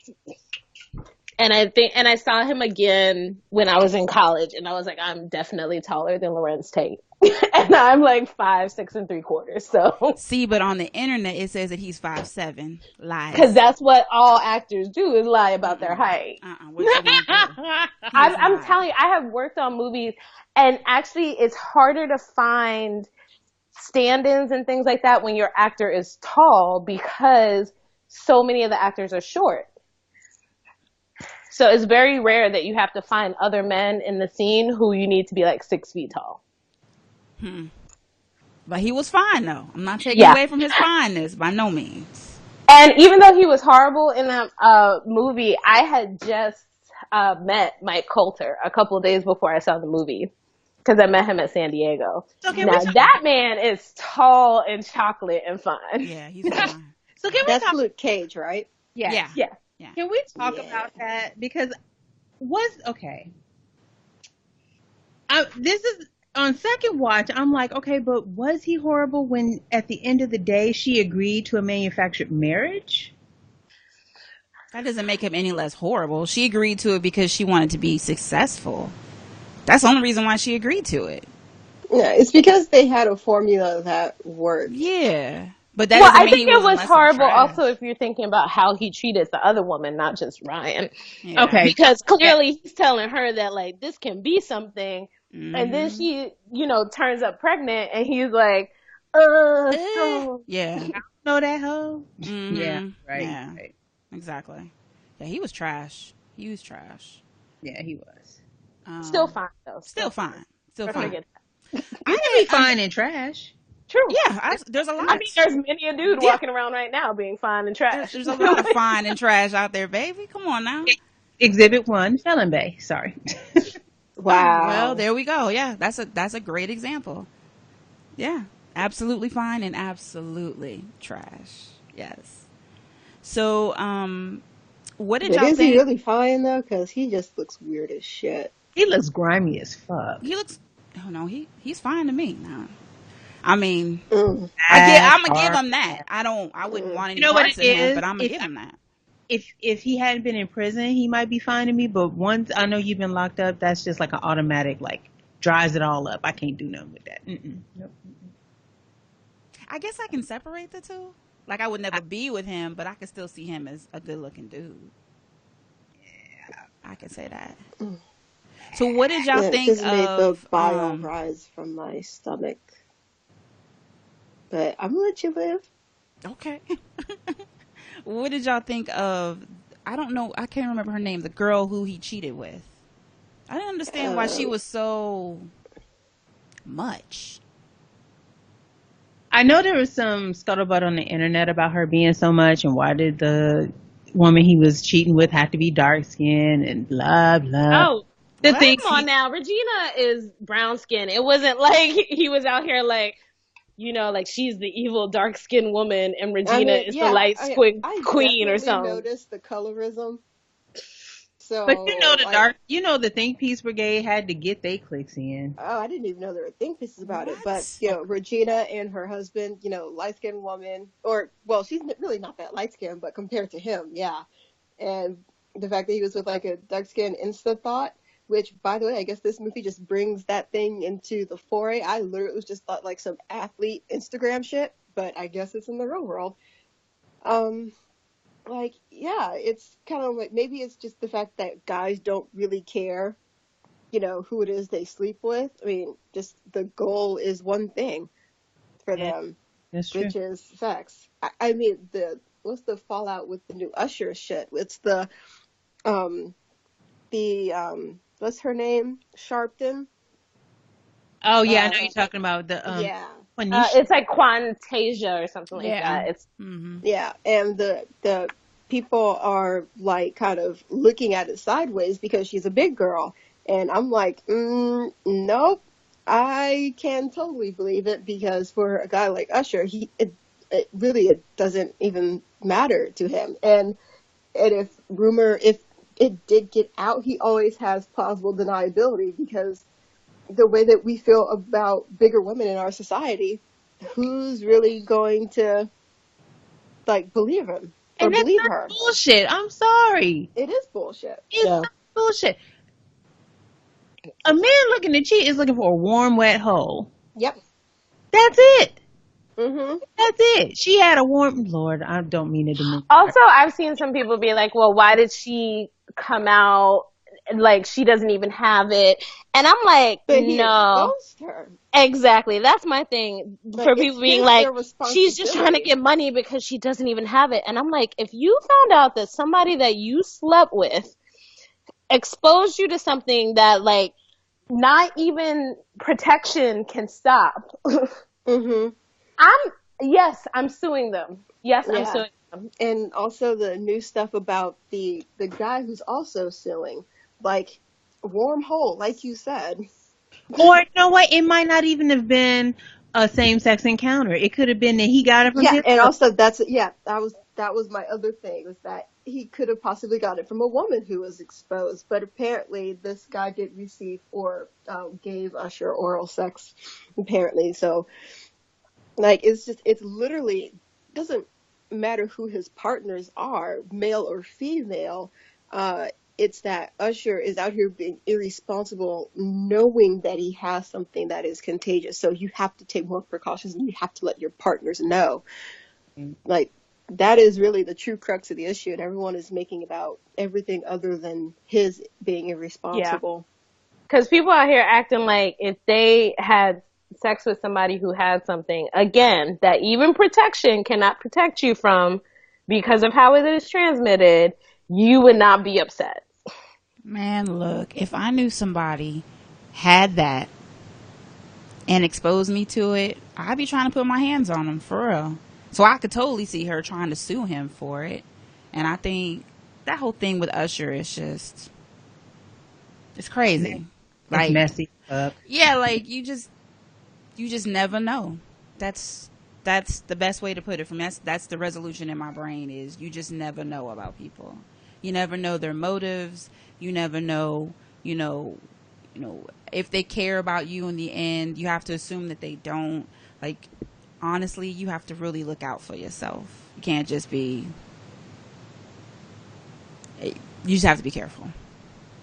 And I saw him again when I was in college, and I was like, I'm definitely taller than Lorenz Tate. And I'm like 5'6 3/4". So see, but on the internet it says that he's 5'7". Lies. Because that's what all actors do, is lie about their height. What you gonna do? I'm telling you, I have worked on movies, and actually it's harder to find stand-ins and things like that when your actor is tall, because so many of the actors are short. So it's very rare that you have to find other men in the scene who you need to be like 6 feet tall. But he was fine, though. I'm not taking away from his fineness by no means. And even though he was horrible in that movie, I had just met Mike Coulter a couple of days before I saw the movie, because I met him at San Diego. Okay, now that man is tall and chocolate and fine. Yeah, he's fine. So can we That's Luke Cage, right? Yeah. Can we talk about that? Because this is on second watch. I'm like, okay, but was he horrible when at the end of the day she agreed to a manufactured marriage? That doesn't make him any less horrible. She agreed to it because she wanted to be successful. That's the only reason why she agreed to it. Yeah, it's because they had a formula that worked. Yeah. But that doesn't mean I think it was horrible also if you're thinking about how he treated the other woman, not just Ryan. Yeah. Okay. Because clearly he's telling her that, like, this can be something. And then she, turns up pregnant, and he's like, yeah. I don't know that hoe. Yeah. Right. Yeah. Right. Exactly. Yeah, he was trash. Yeah, he was. Still fine, though. Still fine. I can be fine and trash. True. Yeah, there's a lot. I mean, there's many a dude walking around right now being fine and trash. There's a lot of fine and trash out there, baby. Come on now. Exhibit 1, Felon Bay. Sorry. Wow. Well, there we go. Yeah, that's a great example. Yeah, absolutely fine and absolutely trash. Yes. So, what did y'all think? Is he really fine though? Because he just looks weird as shit. He looks grimy as fuck. He looks. Oh no, he's fine to me. No. I mean, I'm gonna give him that. I wouldn't want any parts of him, but I'm gonna give him that. If he hadn't been in prison, he might be fine to me. But once I know you've been locked up, that's just like an automatic, like, dries it all up. I can't do nothing with that. Nope. I guess I can separate the two. Like, I would never be with him, but I could still see him as a good-looking dude. Yeah, I can say that. So, what did y'all think just of? Made the bile rise from my stomach. But I'm gonna let you live. Okay. What did y'all think of? I don't know. I can't remember her name. The girl who he cheated with. I didn't understand why she was so much. I know there was some scuttlebutt on the internet about her being so much, and why did the woman he was cheating with have to be dark skinned and blah blah. Oh, The What? thing, Come on now, Regina is brown skin. It wasn't like he was out here like, like she's the evil dark skinned woman and Regina is the light skin I queen or definitely something. noticed the colorism. So, but the Think Peace Brigade had to get their clicks in. Oh, I didn't even know there were think pieces about it. But, What? Regina and her husband, light-skinned woman, well, she's really not that light-skinned, but compared to him, yeah. And the fact that he was with like a dark-skinned Insta thought, which, by the way, I guess this movie just brings that thing into the foray. I literally just thought like some athlete Instagram shit, but I guess it's in the real world. Um, yeah, it's kind of like maybe it's just the fact that guys don't really care, who it is they sleep with. I mean, just the goal is one thing for them, That's true. which is sex. I mean, what's the fallout with the new Usher shit? It's um, what's her name? Sharpton. Oh yeah, I know you're talking about the Yeah. It's like Quantasia or something like that. It's Yeah, and the people are like kind of looking at it sideways because she's a big girl, and I'm like, nope, I can totally believe it because for a guy like Usher, it really doesn't even matter to him, and if it did get out, he always has plausible deniability because the way that we feel about bigger women in our society, who's really going to like believe him or and that's believe not her? bullshit. I'm sorry. It is bullshit. It's not bullshit. A man looking to cheat is looking for a warm, wet hole. Yep. That's it. Mm-hmm. That's it. She had a warm. Lord, I don't mean it to me. also, I've seen some people be like, well, why did she come out like she doesn't even have it? And I'm like, But he no. exposed her. Exactly. That's my thing. Like, For people being his like, she's just trying to irresponsibility. get money because she doesn't even have it. And I'm like, if you found out that somebody that you slept with exposed you to something that like not even protection can stop, Mm-hmm. I'm suing them. Yes, I'm Yeah. suing them. And also the new stuff about the guy who's also suing, like warm hole, like you said. Or you know what? It might not even have been a same-sex encounter. It could have been that he got it from Yeah, his. and also that was my other thing, was that he could have possibly got it from a woman who was exposed, but apparently this guy did receive or gave Usher oral sex, apparently. So like it's literally doesn't matter who his partners are, male or female. It's that Usher is out here being irresponsible, knowing that he has something that is contagious. So you have to take more precautions and you have to let your partners know. Like, that is really the true crux of the issue, and everyone is making about everything other than his being irresponsible. Because people out here acting like if they had sex with somebody who had something, again, that even protection cannot protect you from because of how it is transmitted, you would not be upset. Man, look, if I knew somebody had that and exposed me to it, I'd be trying to put my hands on them for real. So I could totally see her trying to sue him for it. And I think that whole thing with Usher is just, it's crazy. It's messy up. Yeah, like you just never know. That's the best way to put it. From that's the resolution in my brain is you just never know about people. You never know their motives. You never know, if they care about you in the end. You have to assume that they don't. Like, honestly, you have to really look out for yourself. You can't just be. You just have to be careful.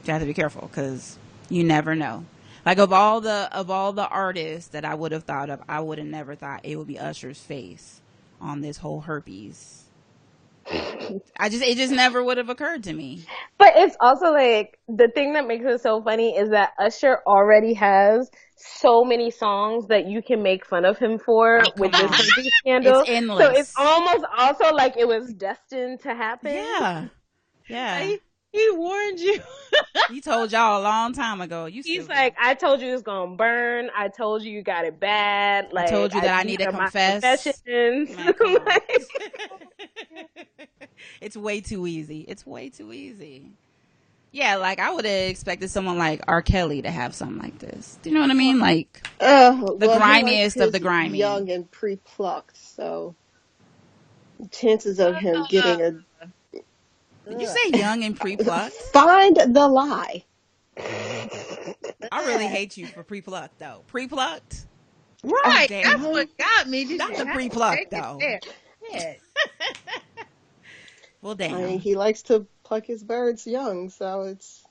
You have to be careful because you never know. Like, of all the artists that I would have thought of, I would have never thought it would be Usher's face on this whole herpes. It just never would have occurred to me. But it's also like the thing that makes it so funny is that Usher already has so many songs that you can make fun of him for with this herpes scandal. It's endless. So it's almost also like it was destined to happen. Yeah. He warned you. He told y'all a long time ago. He's like, I told you it's gonna burn. I told you got it bad. Like, I told you that I need to confess. Confessions. Man, it's way too easy. It's way too easy. Yeah, like I would have expected someone like R. Kelly to have something like this. Do you know what I mean? Like the Well, grimiest of the his grimy. young and pre-plucked, so chances of him getting a Did you say young and pre-plucked? find the lie. I really hate you for pre-plucked though. Pre-plucked? Right. Damn. That's what got me. Did Not you the have to pre-plucked take it though. there? Yeah. Well, I mean, damn. he likes to pluck his birds young, so it's.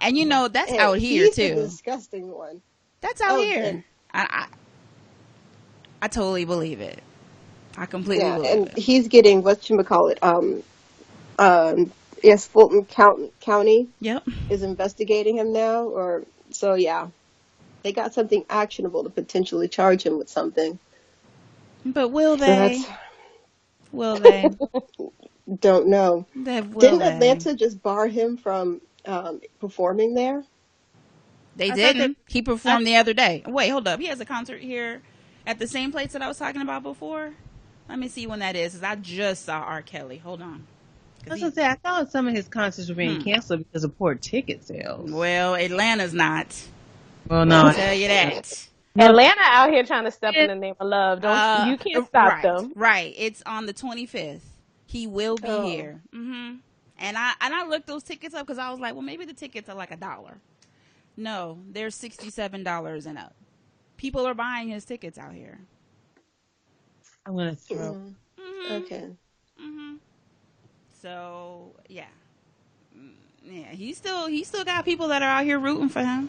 And you know that's Hey, out here he's the too. disgusting one. That's out Oh, here. and I totally believe it. I completely yeah, believe and it. he's getting whatchamacallit, yes, Fulton County Yep. is investigating him now, or so yeah. They got something actionable to potentially charge him with something. But will So they? Will they? don't know. Will Didn't they? Atlanta just bar him from performing there? They didn't. He performed the other day. Wait, hold up. He has a concert here at the same place that I was talking about before. Let me see when that is, 'cause I just saw R. Kelly. Hold on. I was gonna say I thought some of his concerts were being canceled because of poor ticket sales. Well, Atlanta's not. Well, no. I'll tell you that. Atlanta out here trying to step in the name of love. Don't you can't stop them. Right. It's on the 25th. He will be here. And I looked those tickets up because I was like, well, maybe the tickets are like $1. No, they're $67 and up. People are buying his tickets out here. I'm gonna throw. Okay. So yeah, he's still got people that are out here rooting for him,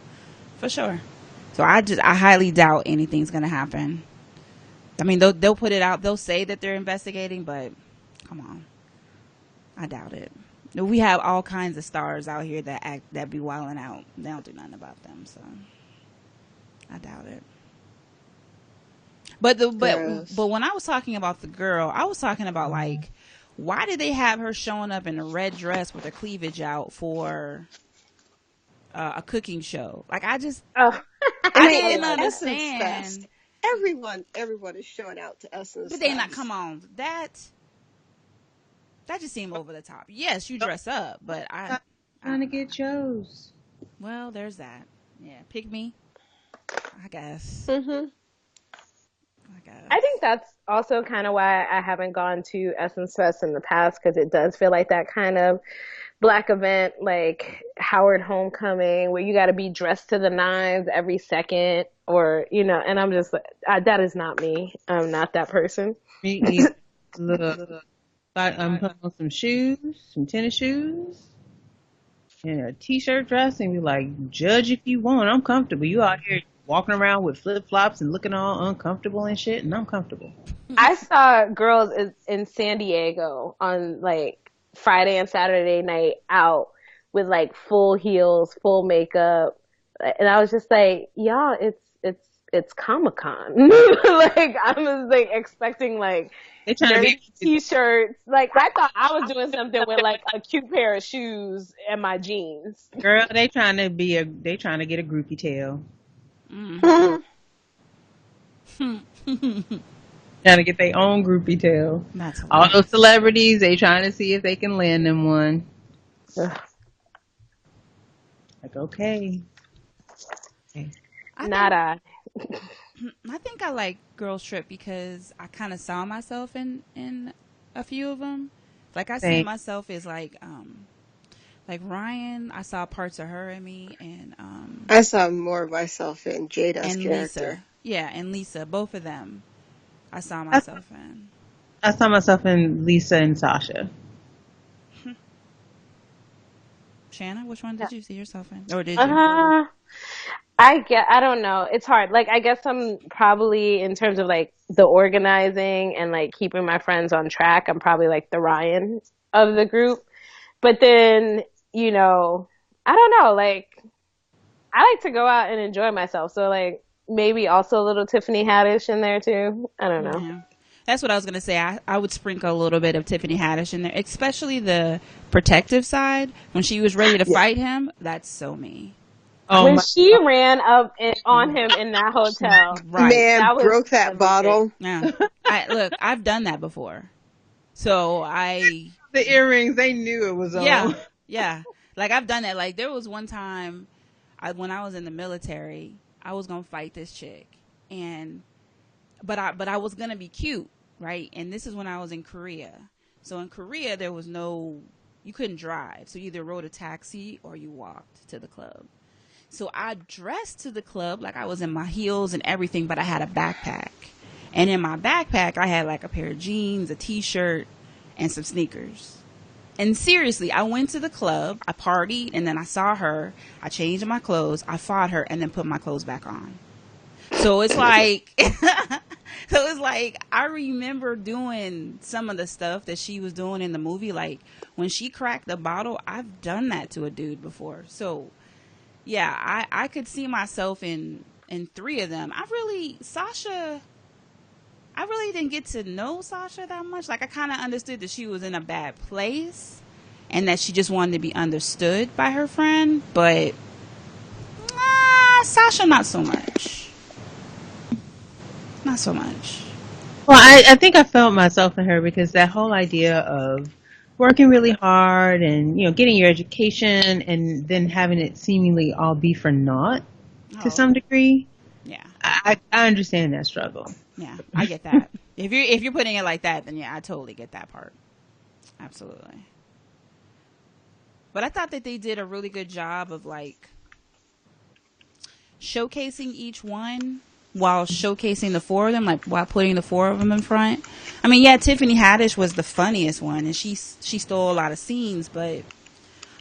for sure. So I highly doubt anything's gonna happen. I mean, they'll put it out. They'll say that they're investigating, but come on, I doubt it. We have all kinds of stars out here that be wilding out. They don't do nothing about them, so I doubt it. But when I was talking about the girl, I was talking about like, why did they have her showing up in a red dress with her cleavage out for a cooking show? Like I didn't understand. Everyone is showing out to Essence. But they not. Come on, that just seemed over the top. Yes, you dress up, but trying to get shows. Well, there's that. Yeah, pick me. I guess. I think that's also kind of why I haven't gone to Essence Fest in the past, because it does feel like that kind of black event, like Howard Homecoming, where you got to be dressed to the nines every second, or and I'm just like, that is not me. I'm not that person. Me either. Look, I'm putting on some shoes, some tennis shoes, and a t-shirt dress, and be like, judge if you want. I'm comfortable. You out here walking around with flip-flops and looking all uncomfortable and shit, and I'm comfortable. I saw girls in San Diego on like Friday and Saturday night out with like full heels, full makeup, and I was just like, y'all, it's Comic-Con. Like I was like expecting like dirty t-shirts. Like I thought I was doing something with like a cute pair of shoes and my jeans. Girl, they trying to get a groupie tail. Trying to get their own groupie tail. All those celebrities, they trying to see if they can land them one. Like, okay. I think I like Girls Trip because I kind of saw myself in a few of them. Like I see myself as like Ryan. I saw parts of her in me, and I saw more of myself in Jada's and character. Lisa. Yeah, and Lisa. Both of them, I saw myself in. I saw myself in Lisa and Sasha. Shanna, which one did you see yourself in, or did you? I don't know. It's hard. Like, I guess I'm probably, in terms of like the organizing and like keeping my friends on track, I'm probably like the Ryan of the group. But then, I don't know. Like, I like to go out and enjoy myself. So like maybe also a little Tiffany Haddish in there too. I don't know. Yeah. That's what I was going to say. I would sprinkle a little bit of Tiffany Haddish in there, especially the protective side. When she was ready to fight him, that's so me. When she ran up on him in that hotel, right? Man, broke that bottle. Yeah, I've done that before. So the earrings, they knew it was on. Yeah, Yeah. Like I've done that. Like there was one time when I was in the military, I was going to fight this chick and but I was going to be cute, right? And this is when I was in Korea. So in Korea there was you couldn't drive. So you either rode a taxi or you walked to the club. So I dressed to the club like I was in my heels and everything, but I had a backpack. And in my backpack I had like a pair of jeans, a t-shirt, and some sneakers. And seriously, I went to the club, I partied, and then I saw her. I changed my clothes, I fought her, and then put my clothes back on. So it's like, I remember doing some of the stuff that she was doing in the movie. Like when she cracked the bottle, I've done that to a dude before. So yeah, I could see myself in three of them. I really didn't get to know Sasha that much. Like I kind of understood that she was in a bad place and that she just wanted to be understood by her friend, but Sasha, not so much. Not so much. Well, I think I felt myself in her because that whole idea of working really hard and, getting your education and then having it seemingly all be for naught to some degree. Yeah. I understand that struggle. Yeah, I get that. If you're putting it like that, then yeah, I totally get that part. Absolutely. But I thought that they did a really good job of like showcasing each one while showcasing the four of them, like while putting the four of them in front. I mean, yeah, Tiffany Haddish was the funniest one, and she stole a lot of scenes, but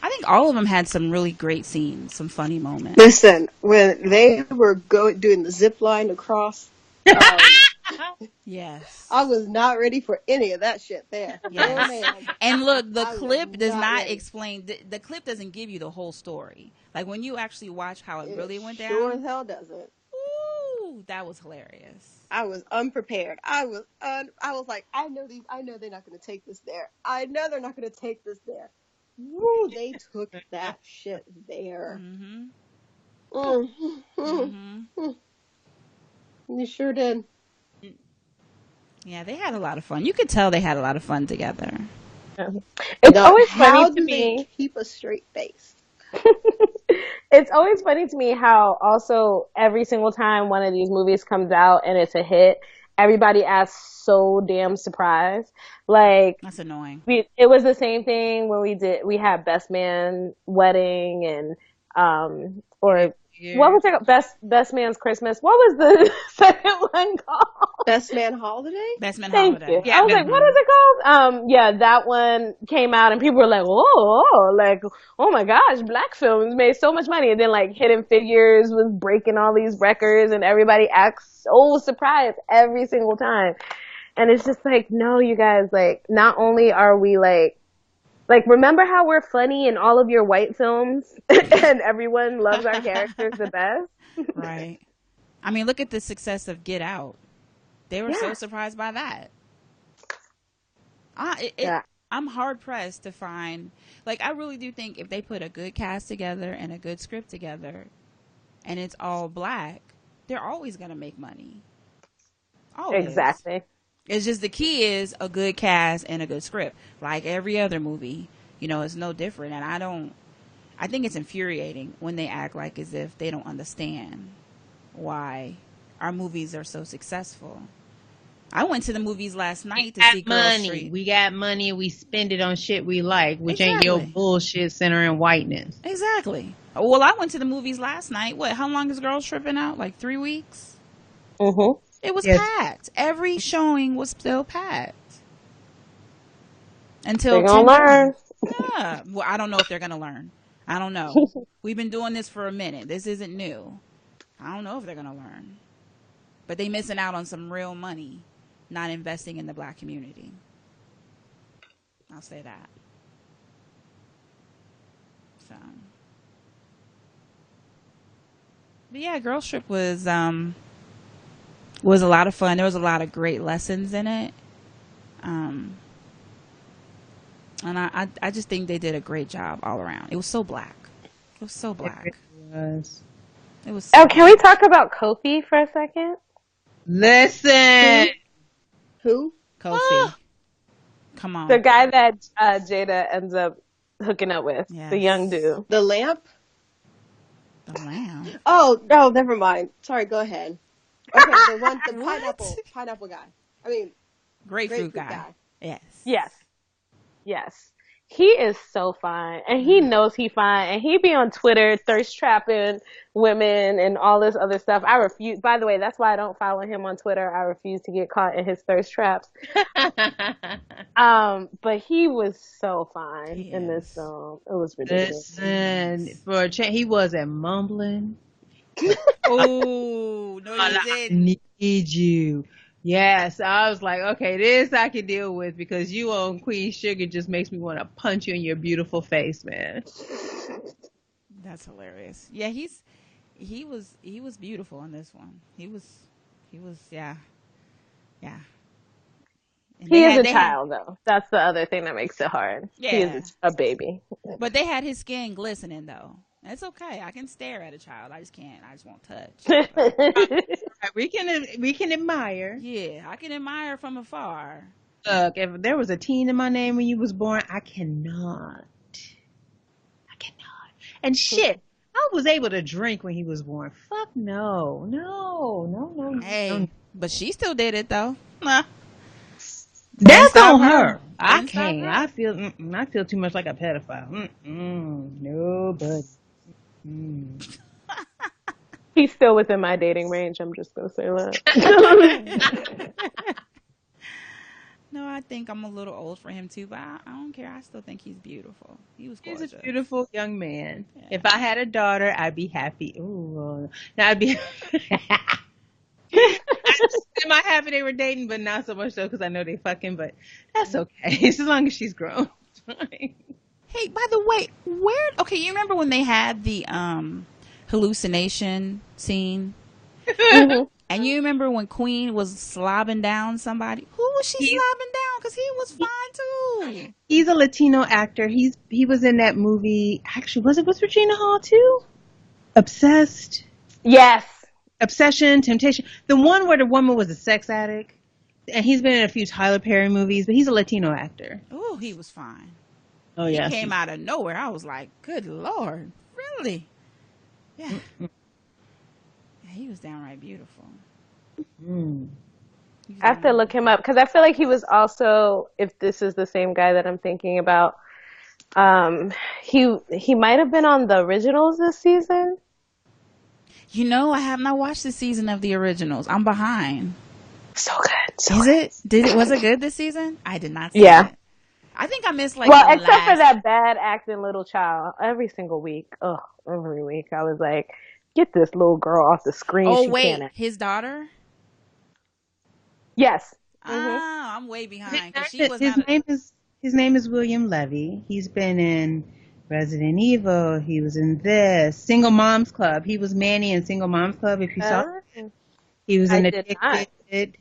I think all of them had some really great scenes, some funny moments. Listen, when they were doing the zip line across, yes, I was not ready for any of that shit there. Yes. Oh, man. And look, the clip does not ready. explain. The clip doesn't give you the whole story. Like when you actually watch how it really went down. Sure as hell doesn't. Ooh, that was hilarious. I was unprepared. I was like, I know they're not going to take this there. I know they're not going to take this there. Woo, they took that shit there. Mm-hmm. Mm-hmm. You sure did. Yeah, they had a lot of fun. You could tell they had a lot of fun together. It's always funny how to do me. they keep a straight face? It's always funny to me how also every single time one of these movies comes out and it's a hit, everybody acts so damn surprised. Like That's annoying. it was the same thing when we had Best Man Wedding and or what was it? Best Man's Christmas. What was the second one called? Best Man Holiday? Best Man Thank Holiday. you. Yeah. I was like, what is it called? Yeah, that one came out and people were like, like, oh my gosh, black films made so much money. And then like Hidden Figures was breaking all these records and everybody acts so surprised every single time. And it's just like, no, you guys, like, not only are we like, remember how we're funny in all of your white films and everyone loves our characters the best? Right. I mean, look at the success of Get Out. They were so surprised by that. I'm hard pressed to find, like, I really do think if they put a good cast together and a good script together and it's all black, they're always going to make money. Always. Exactly. It's just the key is a good cast and a good script. Like every other movie, it's no different. And I think it's infuriating when they act like as if they don't understand why our movies are so successful. I went to the movies last night to see Girl Street. We got money and we spend it on shit we like, which ain't your bullshit centering whiteness. Exactly. Well, I went to the movies last night. How long is Girls Tripping out? Like 3 weeks? Mm-hmm. It was packed. Every showing was still packed. Until they're gonna learn. Yeah. Well, I don't know if they're gonna learn. I don't know. We've been doing this for a minute. This isn't new. I don't know if they're gonna learn. But they missing out on some real money, not investing in the black community. I'll say that. So, but yeah, Girls Trip was a lot of fun. There was a lot of great lessons in it. And I just think they did a great job all around. It was so black. It was so black. It was so can we talk about Kofi for a second? Listen. Who? Kofi. Come on. The guy that Jada ends up hooking up with, Yes. the young dude. The lamp? The lamb. Oh, no, never mind. Sorry, go ahead. Okay, the What? pineapple guy. I mean, Grapefruit guy. Yes. Yes. He is so fine, and he knows he fine, and he be on Twitter thirst trapping women and all this other stuff. I refuse. By the way, that's why I don't follow him on Twitter. I refuse to get caught in his thirst traps. But he was so fine in this film. It was ridiculous. Listen, for a change, he wasn't mumbling. Oh, no, you I didn't. need you. Yes, I was like, okay, this I can deal with because you on Queen Sugar just makes me want to punch you in your beautiful face, man. That's hilarious. Yeah, he was beautiful in this one. He was yeah. And He is a child, though. That's the other thing that makes it hard. Yeah. He is a baby. But they had his skin glistening though. It's okay. I can stare at a child. I just can't. I just won't touch. We can admire. Yeah, I can admire from afar. Look, if there was a teen in my name when you was born, I cannot. And shit, I was able to drink when he was born. Fuck no. Hey, but she still did it though. Nah. That's on her. Didn't I stop can't. her. I feel too much like a pedophile. Nobody. He's still within my dating range. I'm just gonna say that. No, I think I'm a little old for him too, but I don't care. I still think he's beautiful. He was gorgeous. He's a beautiful young man. Yeah. If I had a daughter, I'd be happy. Ooh, now I'd be. Am I happy they were dating? But not so much so because I know they fucking. But that's okay as long as she's grown. It's fine. Hey, by the way, okay, you remember when they had the hallucination scene? And you remember when Queen was slobbing down somebody? Who was she slobbing down? Because he was fine too. He's a Latino actor. He was in that movie. Actually, was it with Regina Hall too? Obsessed. Yes. Obsession, Temptation. The one where the woman was a sex addict. And he's been in a few Tyler Perry movies, but he's a Latino actor. Oh, he was fine. Oh, yeah. He came out of nowhere. I was like, good Lord. Really? Yeah. Yeah, he was downright beautiful. I have to look him up because I feel like he was also, if this is the same guy that I'm thinking about, he might have been on the originals this season. You know, I have not watched the season of the originals. I'm behind. So good. Was it good this season? I did not see Yeah. it. I think I missed for that bad acting little child. Every single week. Oh, every week. I was like, get this little girl off the screen. Oh, she wait. can't act. His daughter? Yes. Oh, I'm way behind. 'Cause she was His name is William Levy. He's been in Resident Evil. He was in this. Single Moms Club. He was Manny in Single Moms Club, if you saw it. He was in Addicted,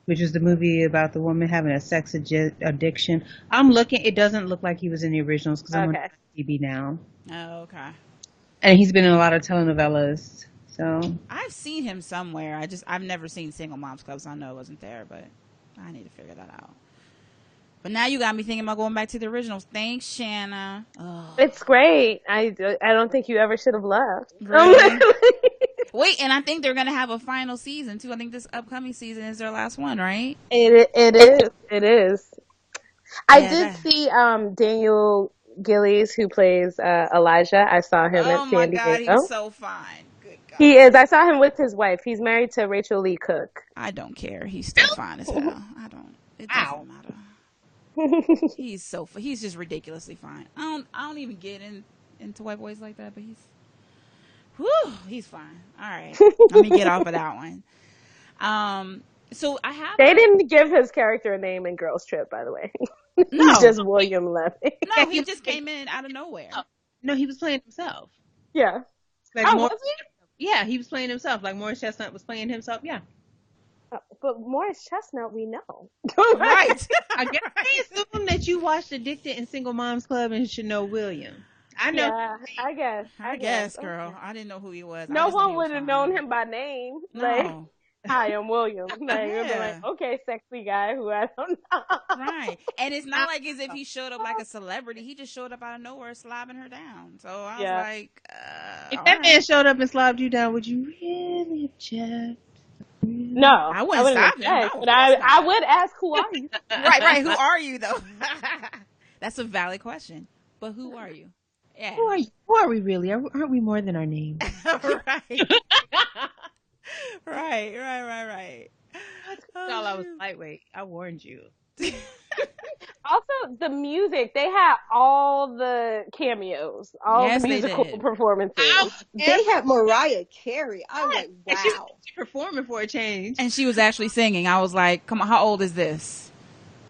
which is the movie about the woman having a sex addiction. I'm looking. It doesn't look like he was in the originals because I'm on TV now. Oh, okay. And he's been in a lot of telenovelas. So I've seen him somewhere. I've never seen Single Moms Club, so I know it wasn't there, but I need to figure that out. But now you got me thinking about going back to the originals. Thanks, Shanna. Oh. It's great. I don't think you ever should have left. Really? Wait, and I think they're going to have a final season, too. I think this upcoming season is their last one, right? It is. I did see Daniel Gillies, who plays Elijah. I saw him at San Diego. Oh, my God, he's so fine. Good God. He is. I saw him with his wife. He's married to Rachel Lee Cook. I don't care. He's still fine as hell. It doesn't matter. He's just ridiculously fine. I don't even get into white boys like that, but he's fine. All right. Let me get off of that one. So they didn't give his character a name in Girls Trip, by the way. No. He's just William Levy. No, he just came in out of nowhere. No, he was playing himself. Yeah. Was he? Yeah, he was playing himself. Like Morris Chestnut was playing himself. Yeah. But Morris Chestnut, we know. Right. I assume that you watched Addicted and Single Moms Club and should know William. I know. Yeah, I guess, girl. Okay. I didn't know who he was. No one would have known him by name. No. Hi, I'm William. Like, you'll be like, Yeah. okay, sexy guy who I don't know. Right. And it's not like as if he showed up like a celebrity. He just showed up out of nowhere slobbing her down. So I was Yeah. like, If all that man right. showed up and slobbed you down, would you really object? No, I I wouldn't wouldn't stop him. object, No, of but course I not. would ask, who are you? Right, right. Who are you, though? That's a valid question. But who are you? Yeah. Who are you? Who are we really? Aren't we more than our names? Right. Right, right. Y'all, I was shoot. lightweight. I warned you. Also, the music, they had all the cameos, all the Yes, they musical did. performances. They had Mariah Carey. I was like, And she was wow. performing for a change. And she was actually singing. I was like, come on, how old is this?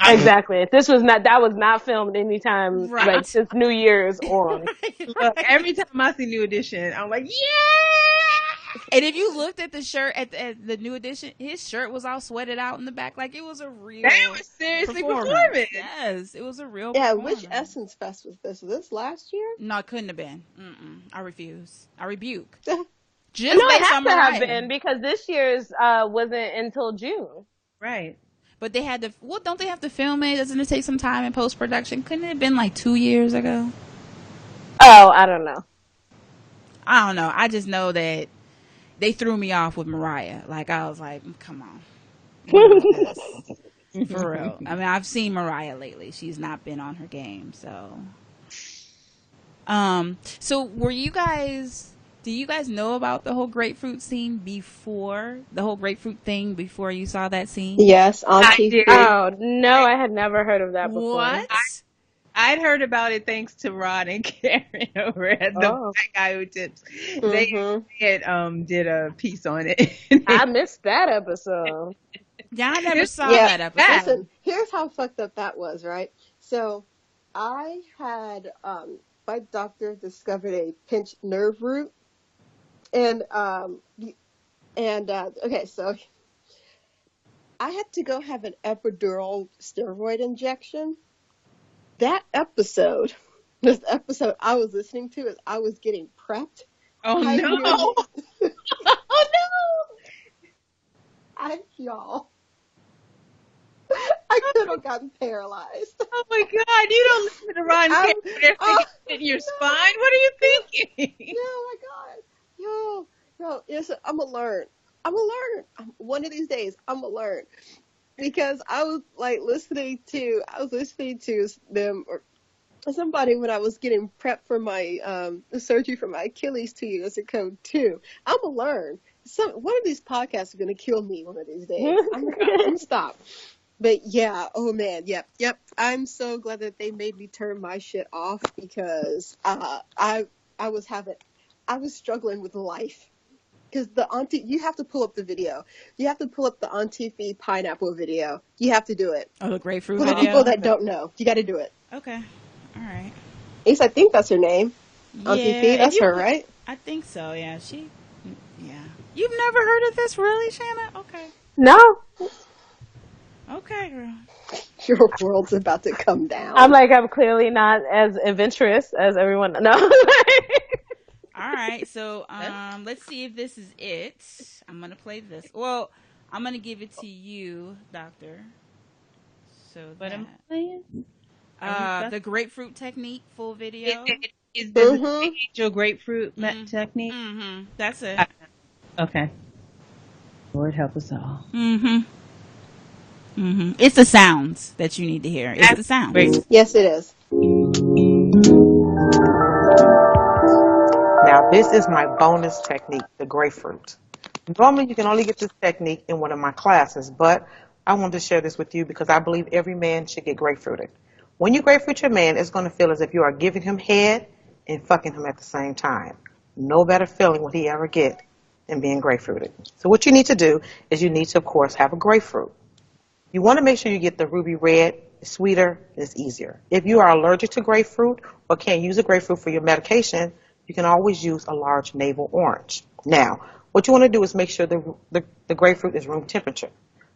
Exactly. That was not filmed anytime, Right. like, since New Year's on. Look, every time I see New Edition, I'm like, yeah! And if you looked at the shirt at the new edition, his shirt was all sweated out in the back, like it was a real. They were seriously performance. performing. Yes, it was a real. Yeah, performance. which Essence Fest was this? Was this last year? No, it couldn't have been. I refuse. I rebuke. No, Just it based has on to have Mariah. been, because this year's wasn't until June. Right. But they had to. Well, don't they have to film it? Doesn't it take some time in post production? Couldn't it have been like 2 years ago? Oh, I don't know. I don't know. I just know that they threw me off with Mariah. Like I was like, come on. What is this? For real. I mean, I've seen Mariah lately. She's not been on her game, so. So were you guys? Do you guys know about the whole grapefruit scene before the whole grapefruit thing? Before you saw that scene? Yes, on I TV. did. Oh, no, I had never heard of that before. What? I'd heard about it thanks to Rod and Karen over at the Black Guy Who Tips. They had did a piece on it. I missed that episode. Yeah, I never saw Yeah, that episode. listen, here's how fucked up that was, right? So, I had, my doctor discovered a pinched nerve root. And, okay, so I had to go have an epidural steroid injection. That episode, this episode I was listening to as I was getting prepped. Oh, I no. nearly- Oh, no. Y'all. I could have gotten paralyzed. Oh, my God. You don't listen to Rod and Karen when they're thinking in your spine. What are you thinking? Oh my God. Yo, yes, I'm gonna learn. One of these days, I'm gonna learn. Because I was listening to them or somebody when I was getting prepped for my the surgery for my Achilles 2 years ago too. I'm gonna learn. One of these podcasts are gonna kill me one of these days. I'm gonna stop. But yeah, oh man, yep. I'm so glad that they made me turn my shit off because I was struggling with life. Because you have to pull up the video. You have to pull up the Auntie pineapple video. You have to do it. Oh, the grapefruit For the video? people that don't know, you got to do it. Okay. All right. At least I think that's her name. Auntie that's her, right? I think so, yeah. Yeah. You've never heard of this, really, Shanna? Okay. No. Okay, girl. Your world's about to come down. I'm clearly not as adventurous as everyone. No. All right, so let's see if this is it. I'm going to play this. Well, I'm going to give it to you, Doctor. So What am I playing? the grapefruit technique full video. Is the angel grapefruit technique? Mm-hmm. That's it. Okay. Lord help us all. Mm-hmm. Mm-hmm. It's the sounds that you need to hear. It's the sounds. Great. Yes, it is. Now, this is my bonus technique, the grapefruit. Normally, you can only get this technique in one of my classes, but I wanted to share this with you because I believe every man should get grapefruited. When you grapefruit your man, it's going to feel as if you are giving him head and fucking him at the same time. No better feeling would he ever get than being grapefruited. So what you need to do is you need to, of course, have a grapefruit. You want to make sure you get the ruby red. It's sweeter, it's easier. If you are allergic to grapefruit or can't use a grapefruit for your medication, you can always use a large navel orange. Now, what you want to do is make sure the grapefruit is room temperature.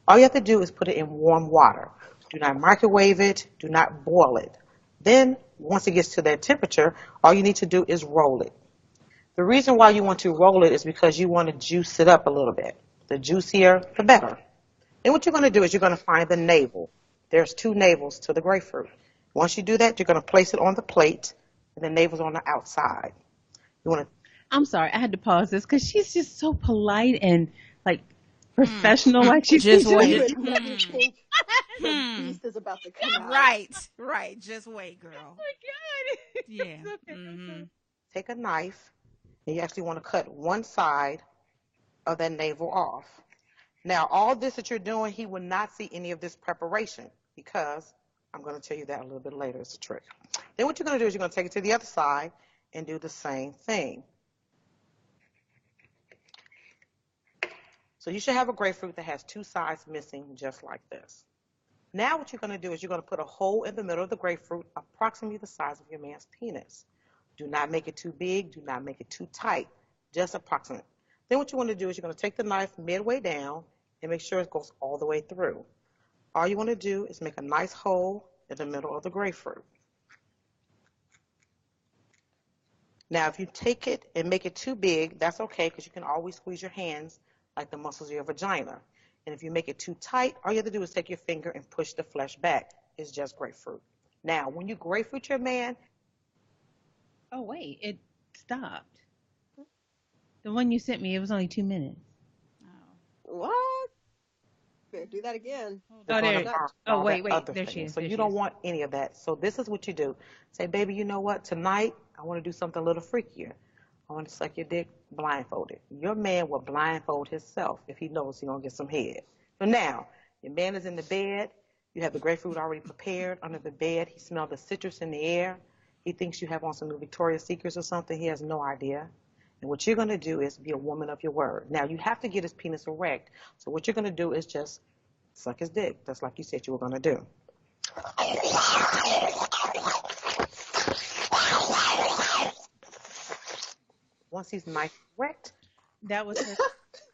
All you have to do is put it in warm water. Do not microwave it. Do not boil it. Then, once it gets to that temperature, all you need to do is roll it. The reason why you want to roll it is because you want to juice it up a little bit. The juicier, the better. Then what you're going to do is you're going to find the navel. There's 2 navels to the grapefruit. Once you do that, you're going to place it on the plate, and the navel's on the outside. You want to. I'm sorry, I had to pause this because she's just so polite and like professional. Like she's Just teaching wait. us. You think the beast is about to come out. Right. Just wait, girl. Oh my God. Yeah. Okay. Take a knife, and you actually want to cut one side of that navel off. Now, all this that you're doing, he will not see any of this preparation because I'm going to tell you that a little bit later. It's a trick. Then what you're going to do is you're going to take it to the other side and do the same thing. So you should have a grapefruit that has 2 sides missing just like this. Now what you're going to do is you're going to put a hole in the middle of the grapefruit approximately the size of your man's penis. Do not make it too big. Do not make it too tight. Just approximate. Then what you want to do is you're going to take the knife midway down and make sure it goes all the way through. All you want to do is make a nice hole in the middle of the grapefruit. Now, if you take it and make it too big, that's okay because you can always squeeze your hands like the muscles of your vagina. And if you make it too tight, all you have to do is take your finger and push the flesh back. It's just grapefruit. Now, when you grapefruit your man. Oh, wait, it stopped. The one you sent me, it was only 2 minutes. What? Better do that again. Oh, there. Oh, wait. There she is. So you don't want any of that. So this is what you do. Say, baby, you know what? Tonight, I want to do something a little freakier. I want to suck your dick blindfolded. Your man will blindfold himself if he knows he's going to get some head. So now, your man is in the bed. You have the grapefruit already prepared under the bed. He smells the citrus in the air. He thinks you have on some new Victoria's Secrets or something. He has no idea. And what you're going to do is be a woman of your word. Now, you have to get his penis erect. So what you're going to do is just suck his dick, just like you said you were going to do. Once he's nice erect. That was her.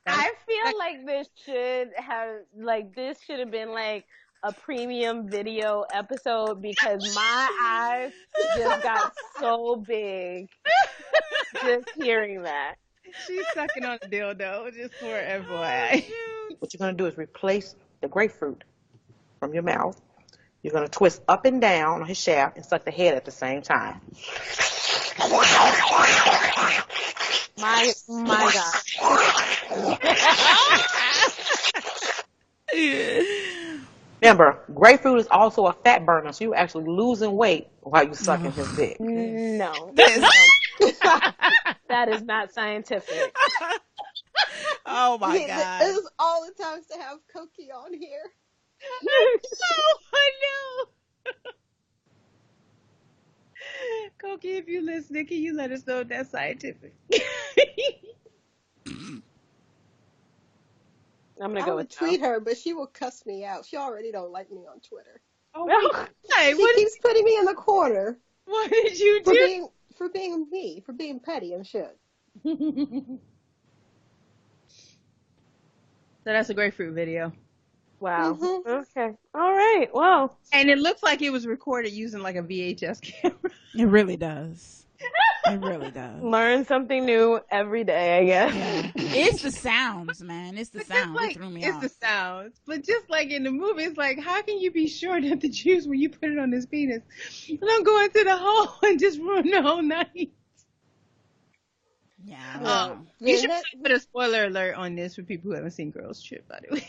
I feel like this should have been like a premium video episode because my eyes just got so big just hearing that. She's sucking on a dildo, just for FYI. What you're going to do is replace the grapefruit from your mouth. You're going to twist up and down on his shaft and suck the head at the same time. My God. Remember, grapefruit is also a fat burner, so you're actually losing weight while you're sucking his dick. No. That is not scientific. Oh my God. This is all the times to have Coqui on here. I know. Coqui, if you listening, can you let us know if that's scientific? I'm gonna I go would with tweet her, but she will cuss me out. She already don't like me on Twitter. Oh, She keeps putting me in the corner what did you do? for being me, for being petty and shit. So that's a grapefruit video. Wow. Mm-hmm. Okay. All right. Well. And it looks like it was recorded using like a VHS camera. It really does. It really does. Learn something new every day, I guess. Yeah. It's the sounds, man. It's the But sound. like, It threw me it's off. the sounds. But just like in the movie, it's like, how can you be sure that the juice when you put it on his penis don't go into the hole and just ruin the whole night? Yeah. You should put a spoiler alert on this for people who haven't seen Girls Trip, by the way.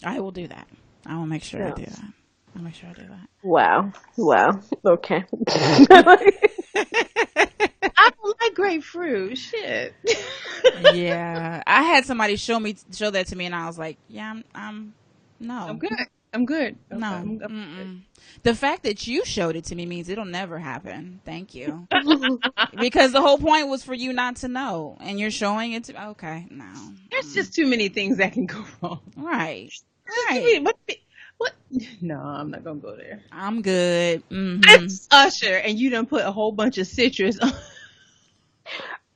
I will do that. I will make sure I do that. I'll make sure I do that. Wow. Okay. I don't like grapefruit. Shit. Yeah. I had somebody show that to me, and I was like, yeah, no. I'm good. No. I'm The fact that you showed it to me means it'll never happen. Thank you. Because the whole point was for you not to know, and you're showing it to. Okay, no. There's just too many things that can go wrong. Right. What? No, I'm not gonna go there. I'm good. It's Usher, and you done put a whole bunch of citrus on.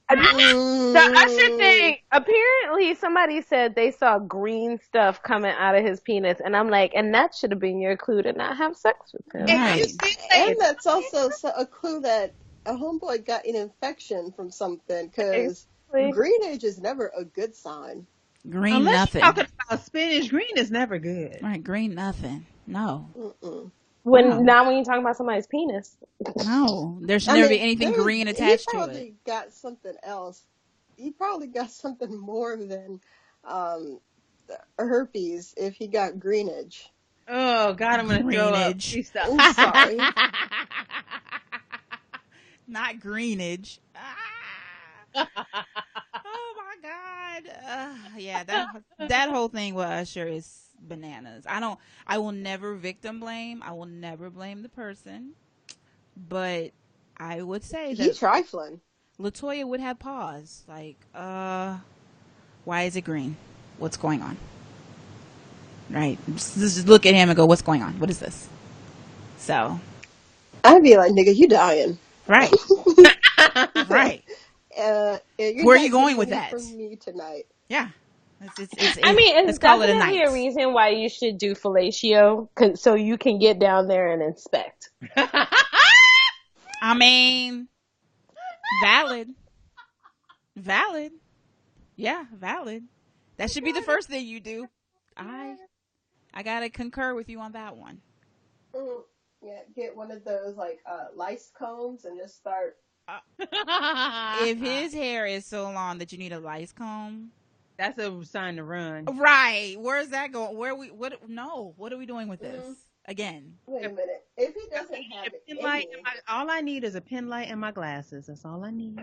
The Usher thing, apparently somebody said they saw green stuff coming out of his penis, and I'm like, and that should have been your clue to not have sex with him. Right. And that's also a clue that a homeboy got an infection from something, because greenage is never a good sign. Green Unless nothing. you're talking about spinach, green is never good. Right, green nothing. No. Mm-mm. When you're talking about somebody's penis. No. There should I never be mean, anything green he attached to it. probably got something else. He probably got something more than um, herpes if he got greenage. Oh God, I'm gonna throw up. Greenage. Please stop. I'm sorry. Not greenage. Oh my God. Yeah, that whole thing with Usher is bananas. I will never victim blame. I will never blame the person. But I would say He that trifling. LaToya would have pause. Like, why is it green? What's going on? Right. Just look at him and go, what's going on? What is this? So. I'd be like, nigga, you dying. Right. Right. You're Where are not you going getting with any that? from me tonight. Yeah. I mean, let's it's call it a definitely night. a reason why you should do fellatio, so you can get down there and inspect. I mean, valid. Yeah, valid. That should be the first thing you do. I gotta concur with you on that one. Yeah, get one of those like lice combs and just start. If his hair is so long that you need a lice comb, that's a sign to run. Right. Where's that going? What are we doing with this? Again. Wait a minute. If he doesn't have any, all I need is a pen light and my glasses. That's all I need.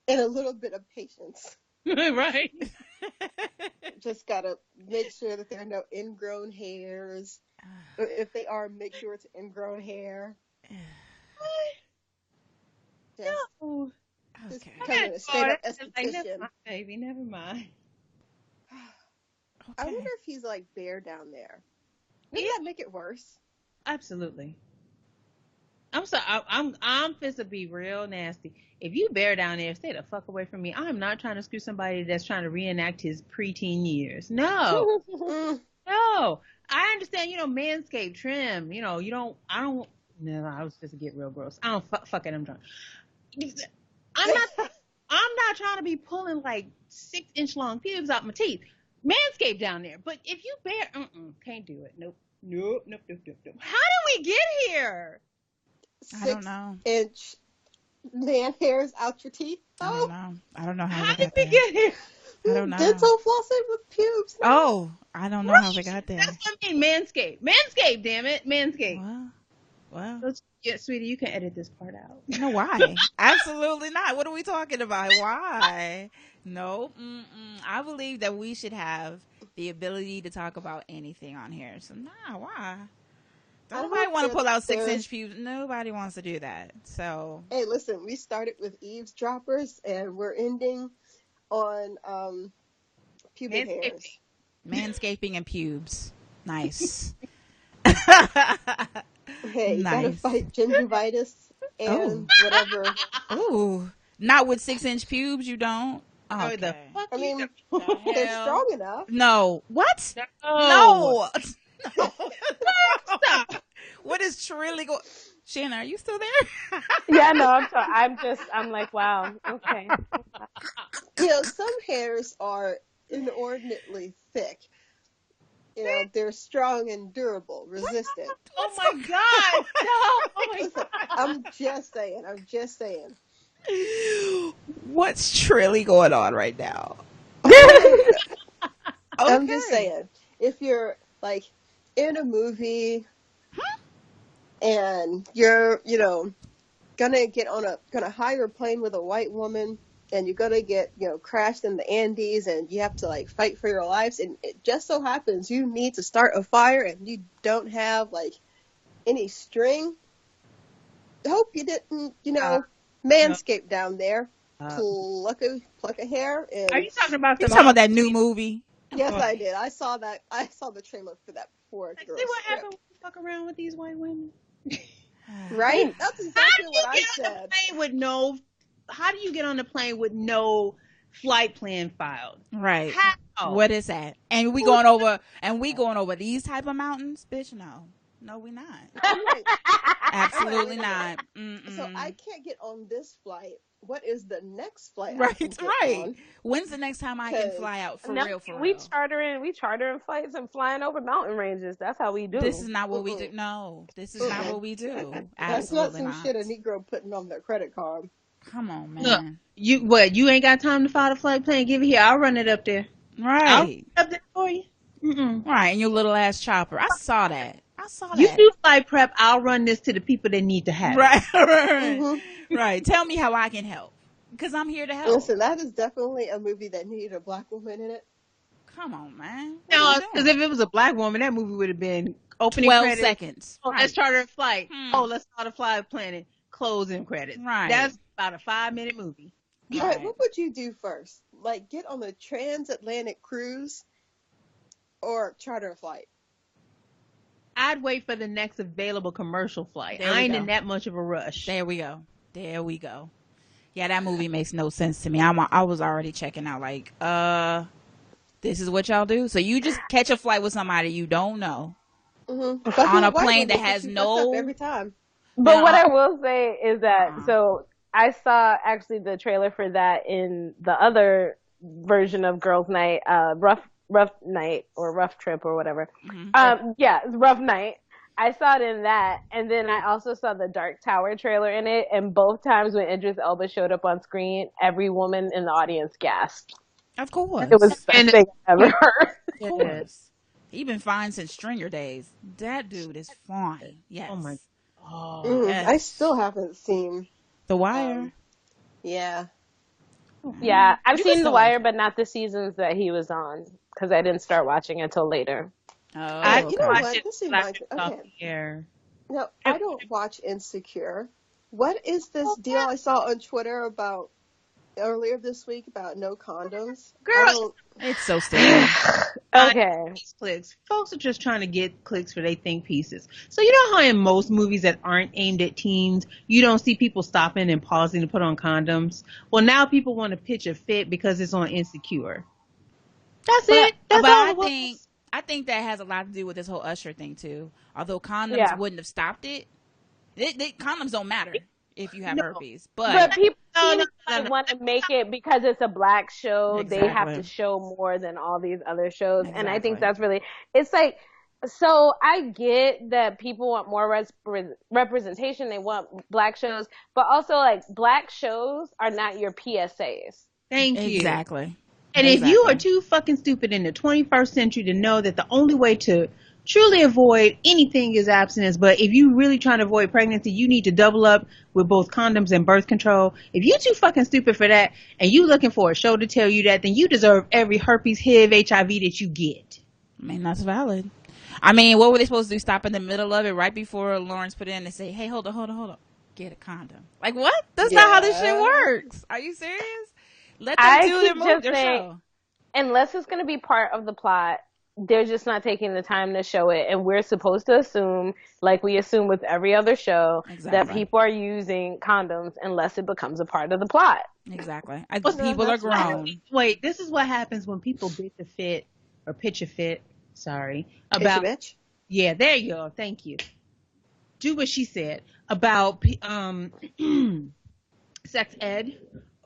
And a little bit of patience. Right. Just gotta make sure that there are no ingrown hairs. If they are, make sure it's ingrown hair. Just becoming a straight up esthetician. Never mind, baby, never mind. I wonder if he's like bare down there. Wouldn't that make it worse? Absolutely. I'm sorry. I'm fit to be real nasty. If you bare down there, stay the fuck away from me. I'm not trying to screw somebody that's trying to reenact his preteen years. No. No. I understand, manscaped, trim, I was just get real gross. I don't fuck it, I'm drunk. I'm not trying to be pulling like 6-inch long pubes out my teeth. Manscaped down there. But if you bare, can't do it. Nope. How did we get here? I don't know. 6-inch man hairs out your teeth. I don't know how did we get here? I don't know. Dental flossing with pubes. Oh, I don't know how we got there. That's what I mean, Manscaped. Manscaped, damn it. Manscaped. Well. Yeah, sweetie, you can edit this part out. No, why? Absolutely not. What are we talking about? Why? No. I believe that we should have the ability to talk about anything on here. So, why? Nobody want to pull out 6-inch pubes. Nobody wants to do that. So. Hey, listen, we started with eavesdroppers, and we're ending on pubic hairs. Manscaping and pubes. Nice. Hey, you gotta fight gingivitis and whatever. Ooh, not with 6-inch pubes, you don't. Okay. The fuck I mean, they're strong enough. No. What? No. Stop. What is Trilly going? Shanna, are you still there? Yeah, no, I'm like, wow, okay. Some hairs are inordinately thick. They're strong and durable, resistant. Oh my God! No! Oh my God! I'm just saying. What's Trilly going on right now? I'm just saying. If you're like in a movie and you're, gonna hire a plane with a white woman. And you're gonna get, crashed in the Andes, and you have to like fight for your lives. And it just so happens you need to start a fire, and you don't have like any string. Hope you didn't, manscape down there, pluck a hair. And are you talking about that new movie? Yes, I did. I saw that. I saw the trailer for that before. See what happened when you fuck around with these white women, right? That's exactly what I said. How do you get on the plane with no flight plan filed? Right. How? What is that? And we going over these type of mountains, bitch? No, we not. Right. Absolutely not. So I can't get on this flight what is the next flight I can Right, get right. on? When's the next time I can fly Because out for No, real, for we real? chartering flights and flying over mountain ranges. That's how we This is do. not what we do. No, this is not what we do. that's not Absolutely some not. shit a Negro putting on their credit card. Come on, Look, man. you ain't got time to file the flight plan? Give it here. I'll run it up there. I'll run Right. it up there for you. Mm-mm. Right, and your little ass chopper. I saw that. I saw You that. do flight prep. I'll run this to the people that need to have it. Right, right, Mm-hmm. right. Tell me how I can help, because I'm here to help. Listen, that is definitely a movie that needed a black woman in it. Come on, man. What No, are you because doing? if it was a black woman, that movie would have been opening 12 credits. seconds. Oh, Right. let's charter a flight. Hmm. Oh, let's start a flight planning. Closing credits. Right. That's about a 5-minute movie. All right, Right. what would you do first? Like, get on the transatlantic cruise or charter a flight? I'd wait for the next available commercial flight. There we I ain't go. in that much of a rush. There we go. There we go. Yeah, that movie makes no sense to me. I was already checking out. Like, this is what y'all do. So you just catch a flight with somebody you don't know Mm-hmm. on a plane that has no. every time. But Now, what I will say is that Uh-huh. so I saw actually the trailer for that in the other version of Girls Night, rough night or rough trip or whatever. Yeah, it's rough night. I saw it in that, and then I also saw the Dark Tower trailer in it. And both times when Idris Elba showed up on screen, every woman in the audience gasped. Of course. It was the best thing I ever heard. Of course. He been fine since Stringer days. That dude is fine. Yes. Oh my. Oh. Mm, I still haven't seen. The Wire. Yeah. Yeah, I've You seen can The still Wire, watch but not the seasons that he was on because I didn't start watching until later. Oh, I You know watched what? it This like reminds me. it's off Okay. the air. No, I don't watch Insecure. What is this deal I saw on Twitter about earlier this week about no condoms? Girl, it's so stupid. Okay. These clicks. Folks are just trying to get clicks for they think pieces. So you know how in most movies that aren't aimed at teens, you don't see people stopping and pausing to put on condoms? Well, now people want to pitch a fit because it's on Insecure. That's it. That's But all I it was. think that has a lot to do with this whole Usher thing too. Although condoms Yeah. wouldn't have stopped it, condoms don't matter if you have No. herpes. But people No. want to make it because it's a black show. They have Exactly. to show more than all these other shows. And I think Exactly. that's really, it's like, so I get that people want more representation. They want black shows, but also like black shows are not your PSAs. Thank you. Exactly. And if you are too fucking stupid in the 21st century to know that the only way to truly avoid anything is abstinence, but if you really trying to avoid pregnancy, you need to double up with both condoms and birth control. If you too fucking stupid for that and you looking for a show to tell you that, then you deserve every herpes, HIV, HIV that you get. I mean, that's valid. I mean, what were they supposed to do? Stop in the middle of it right before Lawrence put in and say, "Hey, hold on. Get a condom." Like, what? That's not how this shit works. Are you serious? Let them I do their keep just their saying, show. unless it's going to be part of the plot, they're just not taking the time to show it. And we're supposed to assume, like we assume with every other show, that Exactly. people are using condoms unless it becomes a part of the plot. Exactly. No, People are that's right. grown. Wait, this is what happens when people bitch a fit or pitch a fit. Sorry. Bitch, About bitch. Yeah, there you go. Thank you. Do what she said about sex ed.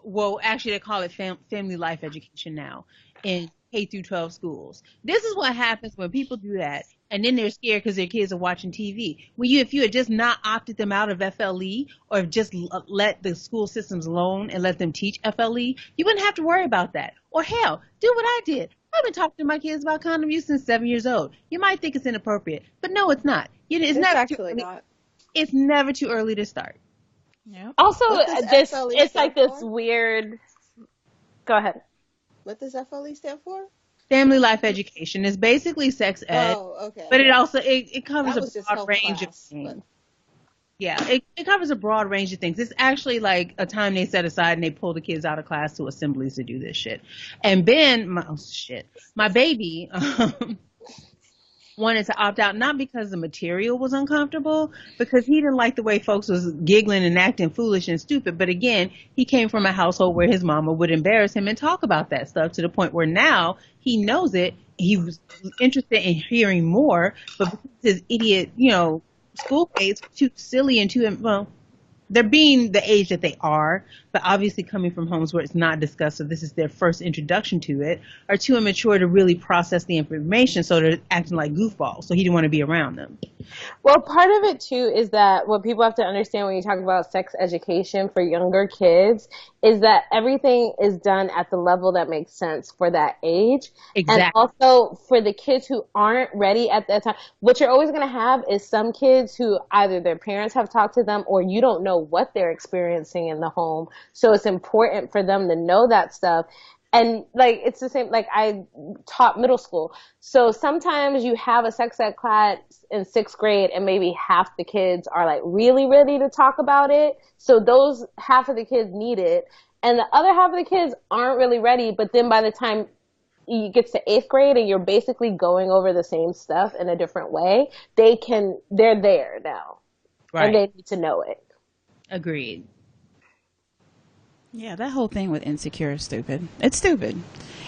Well, actually, they call it family life education now in K through 12 schools. This is what happens when people do that, and then they're scared because their kids are watching TV. If you had just not opted them out of FLE or just let the school systems alone and let them teach FLE, you wouldn't have to worry about that. Or hell, do what I did. I've been talking to my kids about condom use since 7 years old. You might think it's inappropriate, but no, it's not. It's never actually not. It's never too early to start. Yep. Also, What does this FLE it's like stand this for? weird. Go ahead. What does FLE stand for? Family life education is basically sex ed, Oh, okay. but it also it covers That was a just broad health range class, of things. but- Yeah, it covers a broad range of things. It's actually like a time they set aside and they pull the kids out of class to assemblies to do this shit. And Ben, my baby wanted to opt out, not because the material was uncomfortable, because he didn't like the way folks was giggling and acting foolish and stupid. But again, he came from a household where his mama would embarrass him and talk about that stuff to the point where now he knows it. He was interested in hearing more, but because his idiot, schoolmates were too silly and they're being the age that they are, but obviously coming from homes where it's not discussed, so this is their first introduction to it, are too immature to really process the information, so they're acting like goofballs. So he didn't want to be around them. Well, part of it too is that what people have to understand when you talk about sex education for younger kids is that everything is done at the level that makes sense for that age. Exactly. And also for the kids who aren't ready at that time, what you're always going to have is some kids who either their parents have talked to them or you don't know what they're experiencing in the home. So it's important for them to know that stuff. And like, it's the same, like I taught middle school. So sometimes you have a sex ed class in 6th grade and maybe half the kids are like really ready to talk about it. So those half of the kids need it. And the other half of the kids aren't really ready. But then by the time you get to 8th grade and you're basically going over the same stuff in a different way, they're there now. Right. And they need to know it. Agreed. Yeah, that whole thing with Insecure is stupid. It's stupid.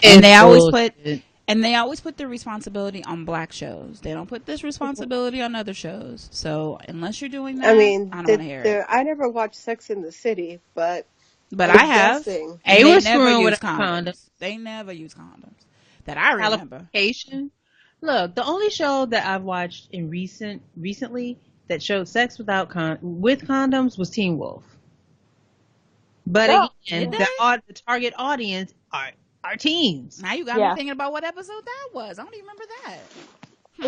And they always put the responsibility on black shows. They don't put this responsibility on other shows. So unless you're doing that, I mean, I don't want to hear it. I never watched Sex in the City, but I have. Guessing. They never use condoms. They never use condoms. That I remember. Look, the only show that I've watched in recently that showed sex with condoms was Teen Wolf. But again, the target audience are teens. Now you got me thinking about what episode that was. I don't even remember that.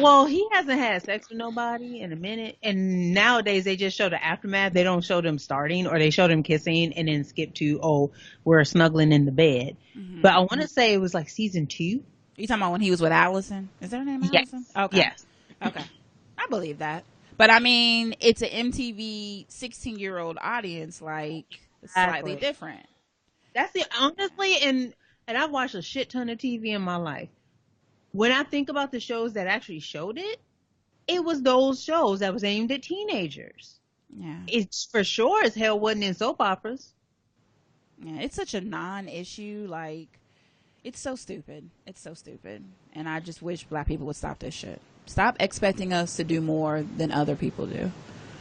Well, he hasn't had sex with nobody in a minute. And nowadays they just show the aftermath. They don't show them starting, or they show them kissing and then skip to, we're snuggling in the bed. Mm-hmm. But I want to say it was like season 2. You talking about when he was with Allison? Is that her name, Allison? Yes. Okay. Yes. Okay. I believe that. But I mean, it's an MTV 16-year-old audience, like, slightly different. That's it, honestly, and I've watched a shit ton of TV in my life. When I think about the shows that actually showed it, it was those shows that was aimed at teenagers. Yeah. It's for sure as hell wasn't in soap operas. Yeah, it's such a non-issue, like, it's so stupid. It's so stupid. And I just wish black people would stop this shit. Stop expecting us to do more than other people do.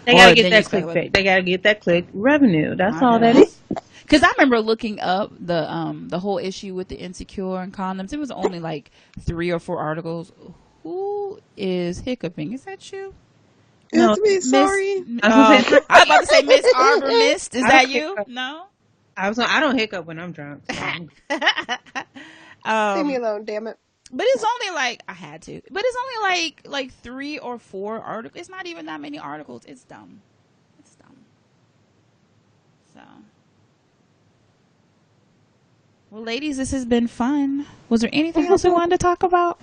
They gotta get that clickbait. They gotta get that click revenue. That's all that is. Because I remember looking up the whole issue with the Insecure and condoms. It was only like 3 or 4 articles. Who is hiccuping? Is that you? No, it's me. Sorry. I was about to say Miss Arbor Mist. Is that you? No. I don't hiccup when I'm drunk. So. Leave me alone, damn it. But it's only like, I had to. But it's only like 3 or 4 articles. It's not even that many articles. It's dumb. It's dumb. So. Well, ladies, this has been fun. Was there anything else we wanted to talk about?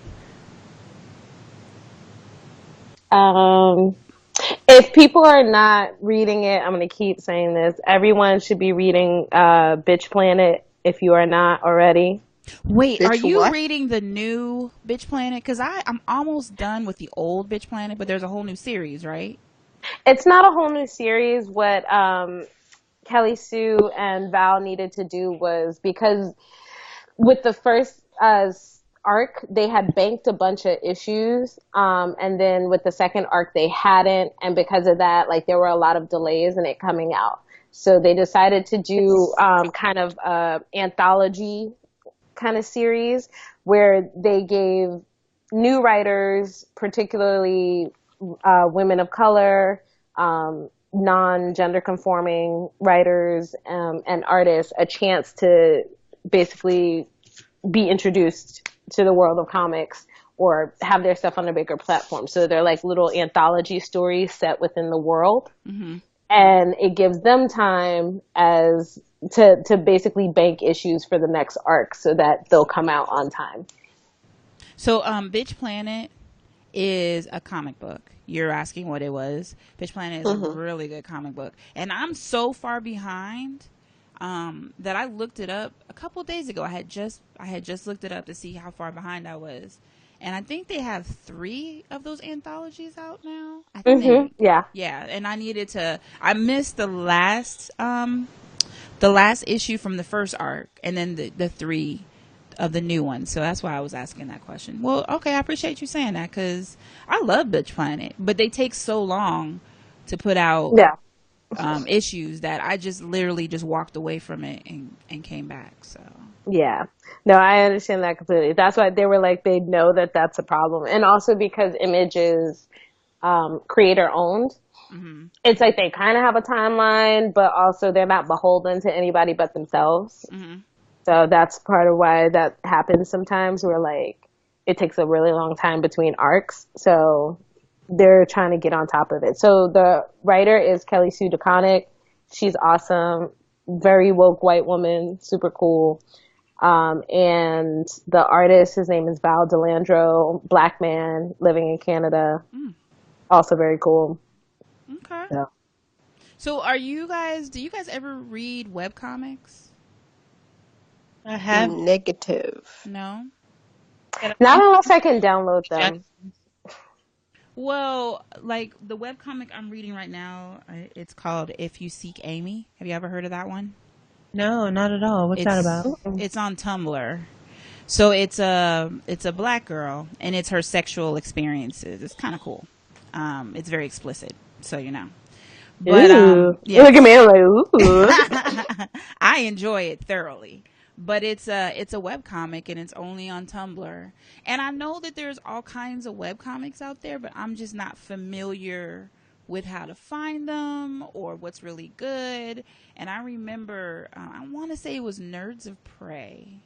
If people are not reading it, I'm going to keep saying this. Everyone should be reading Bitch Planet if you are not already. Wait, are you reading the new Bitch Planet? Because I'm almost done with the old Bitch Planet, but there's a whole new series, right? It's not a whole new series. What Kelly Sue and Val needed to do was, because with the first arc, they had banked a bunch of issues, and then with the second arc, they hadn't, and because of that, like, there were a lot of delays in it coming out. So they decided to do kind of anthology kind of series where they gave new writers, particularly women of color, non-gender conforming writers and artists, a chance to basically be introduced to the world of comics or have their stuff on a bigger platform. So they're like little anthology stories set within the world. Mm-hmm. And it gives them time to basically bank issues for the next arc so that they'll come out on time. So Bitch Planet is a comic book. You're asking what it was. Bitch Planet is a really good comic book. And I'm so far behind that I looked it up a couple of days ago. I had just looked it up to see how far behind I was. And I think they have 3 of those anthologies out now. I think. Yeah. Yeah. And I missed the last issue from the first arc, and then the 3 of the new one. So that's why I was asking that question. Well, okay, I appreciate you saying that, because I love Bitch Planet, but they take so long to put out issues that I just literally just walked away from it and came back. So Yeah. No, I understand that completely. That's why they were like, they know that that's a problem. And also because Image is creator owned, it's like they kind of have a timeline, but also they're not beholden to anybody but themselves. So that's part of why that happens sometimes, where like it takes a really long time between arcs. So they're trying to get on top of it. So the writer is Kelly Sue DeConnick. She's awesome. Very woke white woman, super cool. And the artist, his name is Val Delandro, black man living in Canada. Also very cool. Okay. Yeah. So do you guys ever read webcomics? I have. Negative. No? Not unless I can download them. Well, like the webcomic I'm reading right now, it's called If You Seek Amy. Have you ever heard of that one? No, not at all. What's that about? It's on Tumblr. So it's a black girl and it's her sexual experiences. It's kind of cool. It's very explicit, so you know. But Yes. Look at me, I'm like, ooh. I enjoy it thoroughly. But it's a webcomic and it's only on Tumblr. And I know that there's all kinds of webcomics out there, but I'm just not familiar with how to find them or what's really good. And I remember, I want to say it was Nerds of Prey,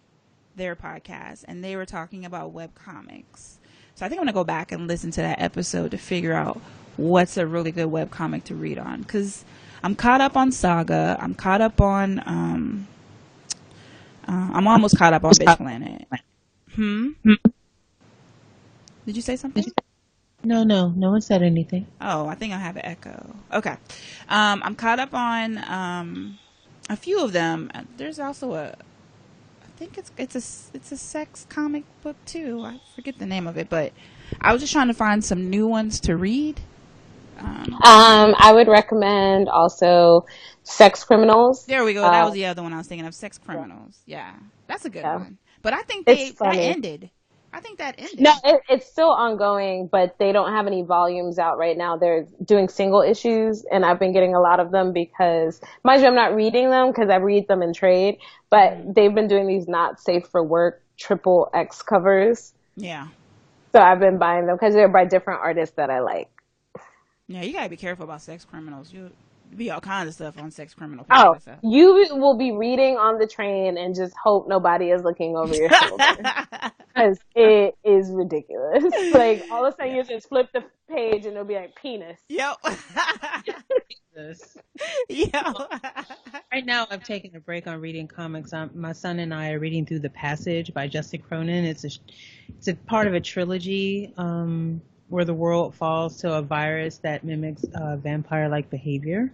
their podcast, and they were talking about webcomics. So I think I'm going to go back and listen to that episode to figure out what's a really good webcomic to read on. Because I'm caught up on Saga. I'm caught up on, I'm almost caught up on Bitch Planet. Did you say something? No one said anything. Oh, I think I have an echo. Okay. I'm caught up on a few of them. There's also I think it's a sex comic book too. I forget the name of it, but I was just trying to find some new ones to read. I would recommend also Sex Criminals. There we go. That was the other one I was thinking of. Sex Criminals. Yeah, that's a good one. But I think that ended. I think that ended. No, it's still ongoing, but they don't have any volumes out right now. They're doing single issues, and I've been getting a lot of them because, mind you, I'm not reading them because I read them in trade, but they've been doing these not safe for work triple X covers. Yeah. So I've been buying them because they're by different artists that I like. Yeah, you gotta be careful about Sex Criminals. You'll be all kinds of stuff on Sex Criminal. Oh, you will be reading on the train and just hope nobody is looking over your shoulder. Because it is ridiculous. Like, all of a sudden you just flip the page and it'll be like, penis. Yep. Yeah. Right now I've taken a break on reading comics. My son and I are reading through The Passage by Justin Cronin. It's a part of a trilogy where the world falls to a virus that mimics vampire-like behavior.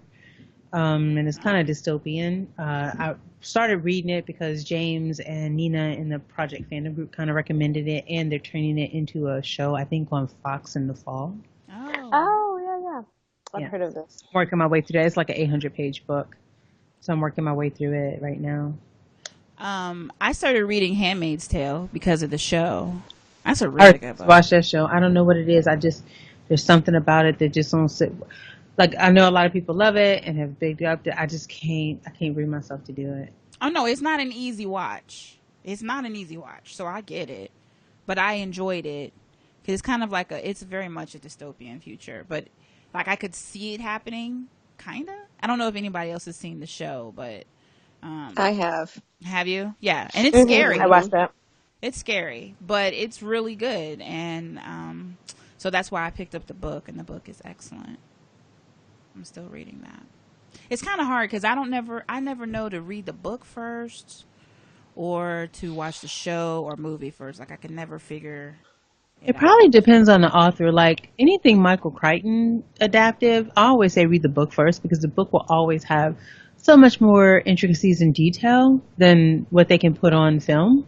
And it's kind of dystopian. I started reading it because James and Nina in the Project Fandom group kind of recommended it, and they're turning it into a show, I think, on Fox in the fall. Oh, yeah. I've heard of this. I'm working my way through that. It's like an 800-page book. So I'm working my way through it right now. I started reading Handmaid's Tale because of the show. That's a really good book. Watch that show. I don't know what it is. There's something about it that just don't sit. Like, I know a lot of people love it and have bigged up it. I can't bring myself to do it. Oh no, it's not an easy watch. So I get it, but I enjoyed it because it's kind of like it's very much a dystopian future, but like I could see it happening, kind of. I don't know if anybody else has seen the show, but I have. Have you? Yeah, and it's scary. I watched that. It's scary, but it's really good, and so that's why I picked up the book, and the book is excellent. I'm still reading that. It's kind of hard because I never know to read the book first or to watch the show or movie first. Like I can never figure it probably depends on the author. Like anything Michael Crichton adaptive, I always say read the book first because the book will always have so much more intricacies and detail than what they can put on film.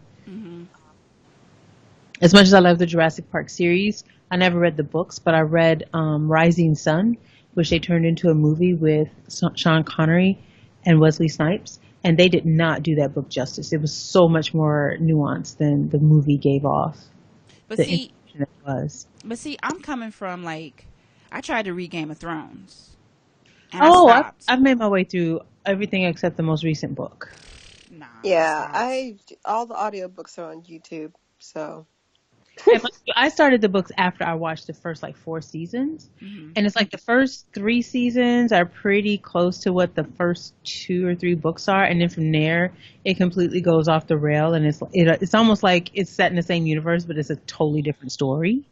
As much as I love the Jurassic Park series, I never read the books, but I read Rising Sun, which they turned into a movie with Sean Connery and Wesley Snipes, and they did not do that book justice. It was so much more nuanced than the movie gave off. But see, I'm coming from, like, I tried to read Game of Thrones. And I stopped. I've made my way through everything except the most recent book. Nah, Yeah, I all the audiobooks are on YouTube, so. And I started the books after I watched the first like 4 seasons, and it's like the first 3 seasons are pretty close to what the first 2 or 3 books are, and then from there it completely goes off the rail, and it's almost like it's set in the same universe, but it's a totally different story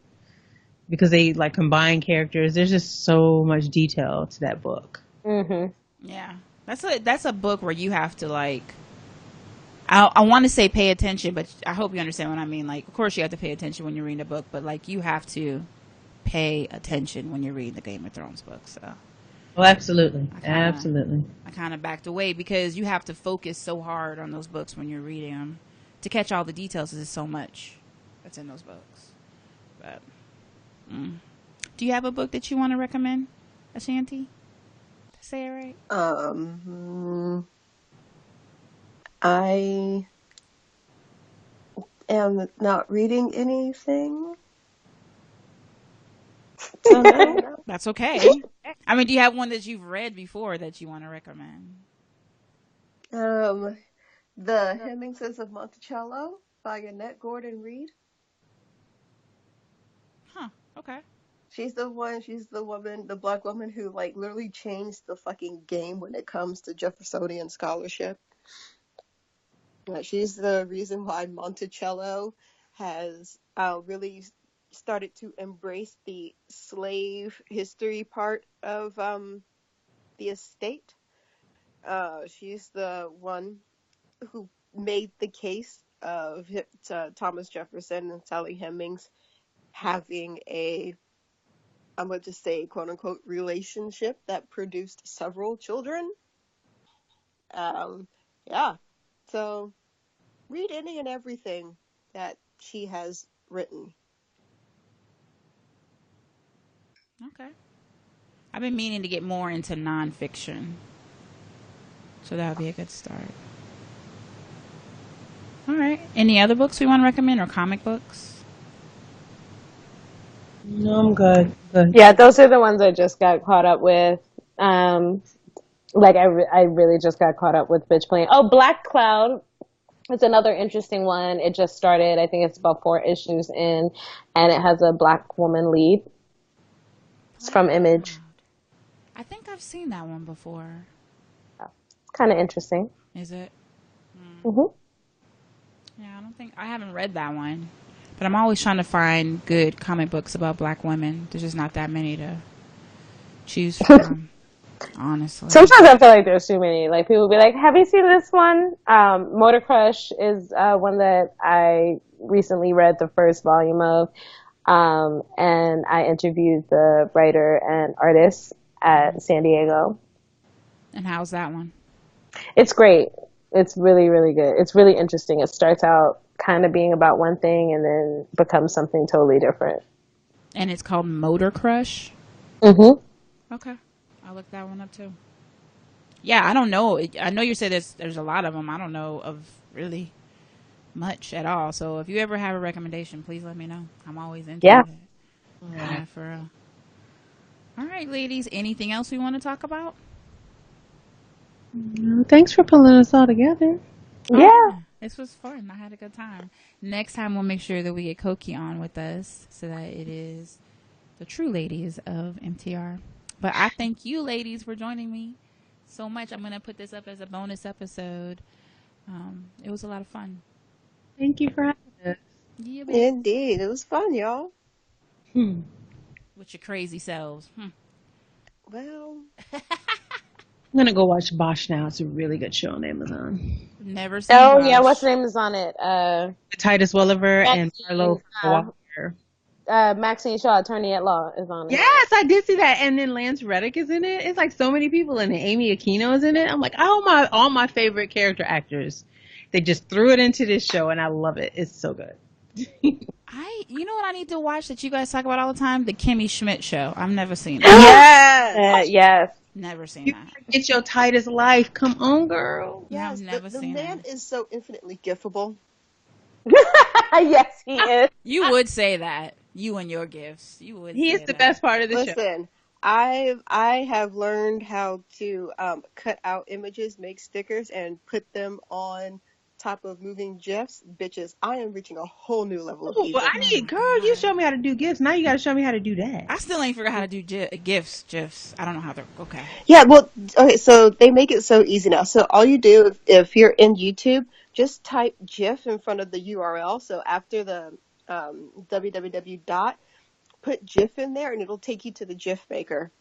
because they like combine characters. There's just so much detail to that book. Yeah, that's a book where you have to like. I want to say pay attention, but I hope you understand what I mean. Like, of course, you have to pay attention when you're reading a book, but like, you have to pay attention when you're reading the Game of Thrones book. So, Oh, absolutely, absolutely. I kind of backed away because you have to focus so hard on those books when you're reading them to catch all the details. There's so much that's in those books. But, do you have a book that you want to recommend, Ashanti? Say it right. I am not reading anything. Oh, no. That's okay. I mean, do you have one that you've read before that you want to recommend? The Hemingses of Monticello by Annette Gordon Reed. Huh. Okay. She's the woman, the black woman who like literally changed the fucking game when it comes to Jeffersonian scholarship. She's the reason why Monticello has really started to embrace the slave history part of the estate. She's the one who made the case of Thomas Jefferson and Sally Hemings having I'm going to say, quote unquote, relationship that produced several children. Yeah. So read any and everything that she has written. Okay. I've been meaning to get more into nonfiction. So that would be a good start. All right. Any other books we want to recommend or comic books? No, I'm good. Yeah, those are the ones I just got caught up with. Like I really just got caught up with Bitch Playing. Oh, Black Cloud. It's another interesting one. It just started. I think it's about 4 issues in, and it has a black woman lead. It's from Image. I think I've seen that one before. Kind of interesting. Is it? Mm-hmm. Yeah, I haven't read that one. But I'm always trying to find good comic books about black women. There's just not that many to choose from, honestly. Sometimes I feel like there's too many. Like, people will be like, have you seen this one? Motor Crush is one that I recently read the first volume of. And I interviewed the writer and artist at San Diego. And how's that one? It's great. It's really, really good. It's really interesting. It starts out kind of being about one thing and then becomes something totally different. And it's called Motor Crush? Mm-hmm. Okay. I'll look that one up too. Yeah, I don't know. I know you said there's a lot of them. I don't know of really much at all. So if you ever have a recommendation, please let me know. I'm always into it. Yeah, for real. All right, ladies. Anything else we want to talk about? Thanks for pulling us all together. Yeah. This was fun. I had a good time. Next time we'll make sure that we get Coqui on with us so that it is the true ladies of MTR. But I thank you ladies for joining me so much. I'm going to put this up as a bonus episode. It was a lot of fun. Thank you for having us. Yeah, indeed. It was fun, y'all. With your crazy selves. Well... I'm going to go watch Bosch now. It's a really good show on Amazon. Never seen Oh, Bosch. yeah. What's name is on it? Titus Welliver and Marlo Walker. Maxine Shaw, attorney at law, is on it. Yes, I did see that. And then Lance Reddick is in it. It's like so many people in it. Amy Aquino is in it. I'm like, all my favorite character actors. They just threw it into this show, and I love it. It's so good. You know what I need to watch that you guys talk about all the time? The Kimmy Schmidt show. I've never seen it. Yes! Yes. Never seen You that. get your Titus life. Come on, girl. Yeah, Yes, I've never seen the man it. is so infinitely giftable. Yes, he is. You would say that. You and your gifts. You would. He is say the that. best part of the show. Listen, I have learned how to cut out images, make stickers, and put them on top of moving GIFs. Bitches, I am reaching a whole new level of Well, evil. I need, girl, you showed me how to do gifts. Now you got to show me how to do that. I still ain't figured out how to do GIFs. I don't know how to. Okay. Yeah, well, okay, so they make it so easy now. So all you do, if you're in YouTube, just type GIF in front of the URL. So after the www dot, put GIF in there, and it'll take you to the GIF maker.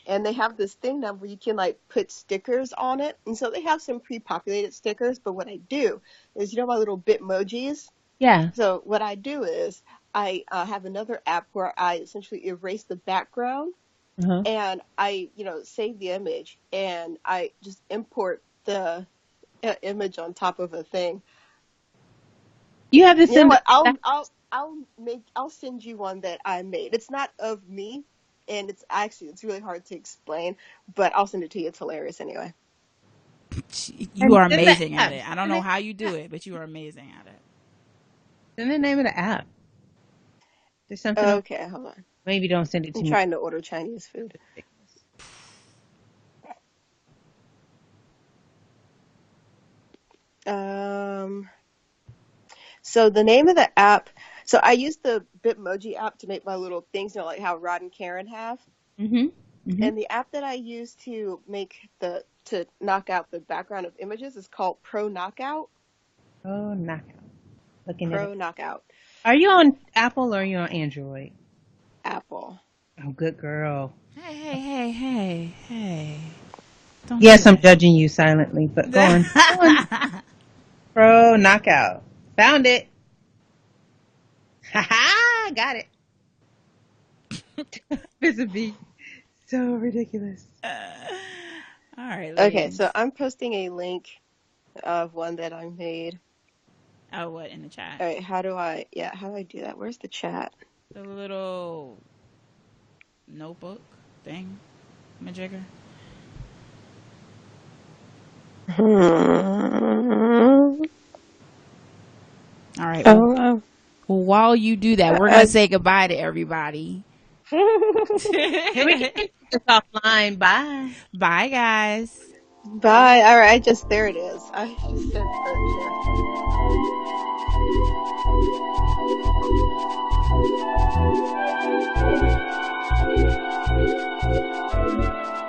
And they have this thing now where you can like put stickers on it. And so they have some pre-populated stickers. But what I do is, you know, my little Bitmojis? Yeah. So what I do is I have another app where I essentially erase the background. Uh-huh. And I, save the image, and I just import the image on top of a thing. You have to You know send. what? I'll send you one that I made. It's not of me, and it's really hard to explain, but I'll send it to you. It's hilarious anyway. You are amazing at it. I don't know how you do it, but you are amazing at it. Send the name of the app. There's something. Okay, hold on. Maybe don't send it to me. I'm trying to order Chinese food. So the name of the app. So I use the Bitmoji app to make my little things, like how Rod and Karen have. Mm-hmm. Mm-hmm. And the app that I use to knock out the background of images is called Pro Knockout. Oh, knockout. Pro Knockout. Are you on Apple or are you on Android? Apple. Oh, good girl. Hey. Don't yes, I'm judging you silently, but go on. Pro Knockout. Found it. Ha-ha! Got it. This would be so ridiculous. All right, ladies. Okay, so I'm posting a link of one that I made. Oh, what, in the chat? All right, how do I do that? Where's the chat? The little notebook thing, Majigger. All right. Well, while you do that, we're gonna say goodbye to everybody. Can we get this offline? Bye. Bye, guys. Bye. All right, there it is. I just sent the share.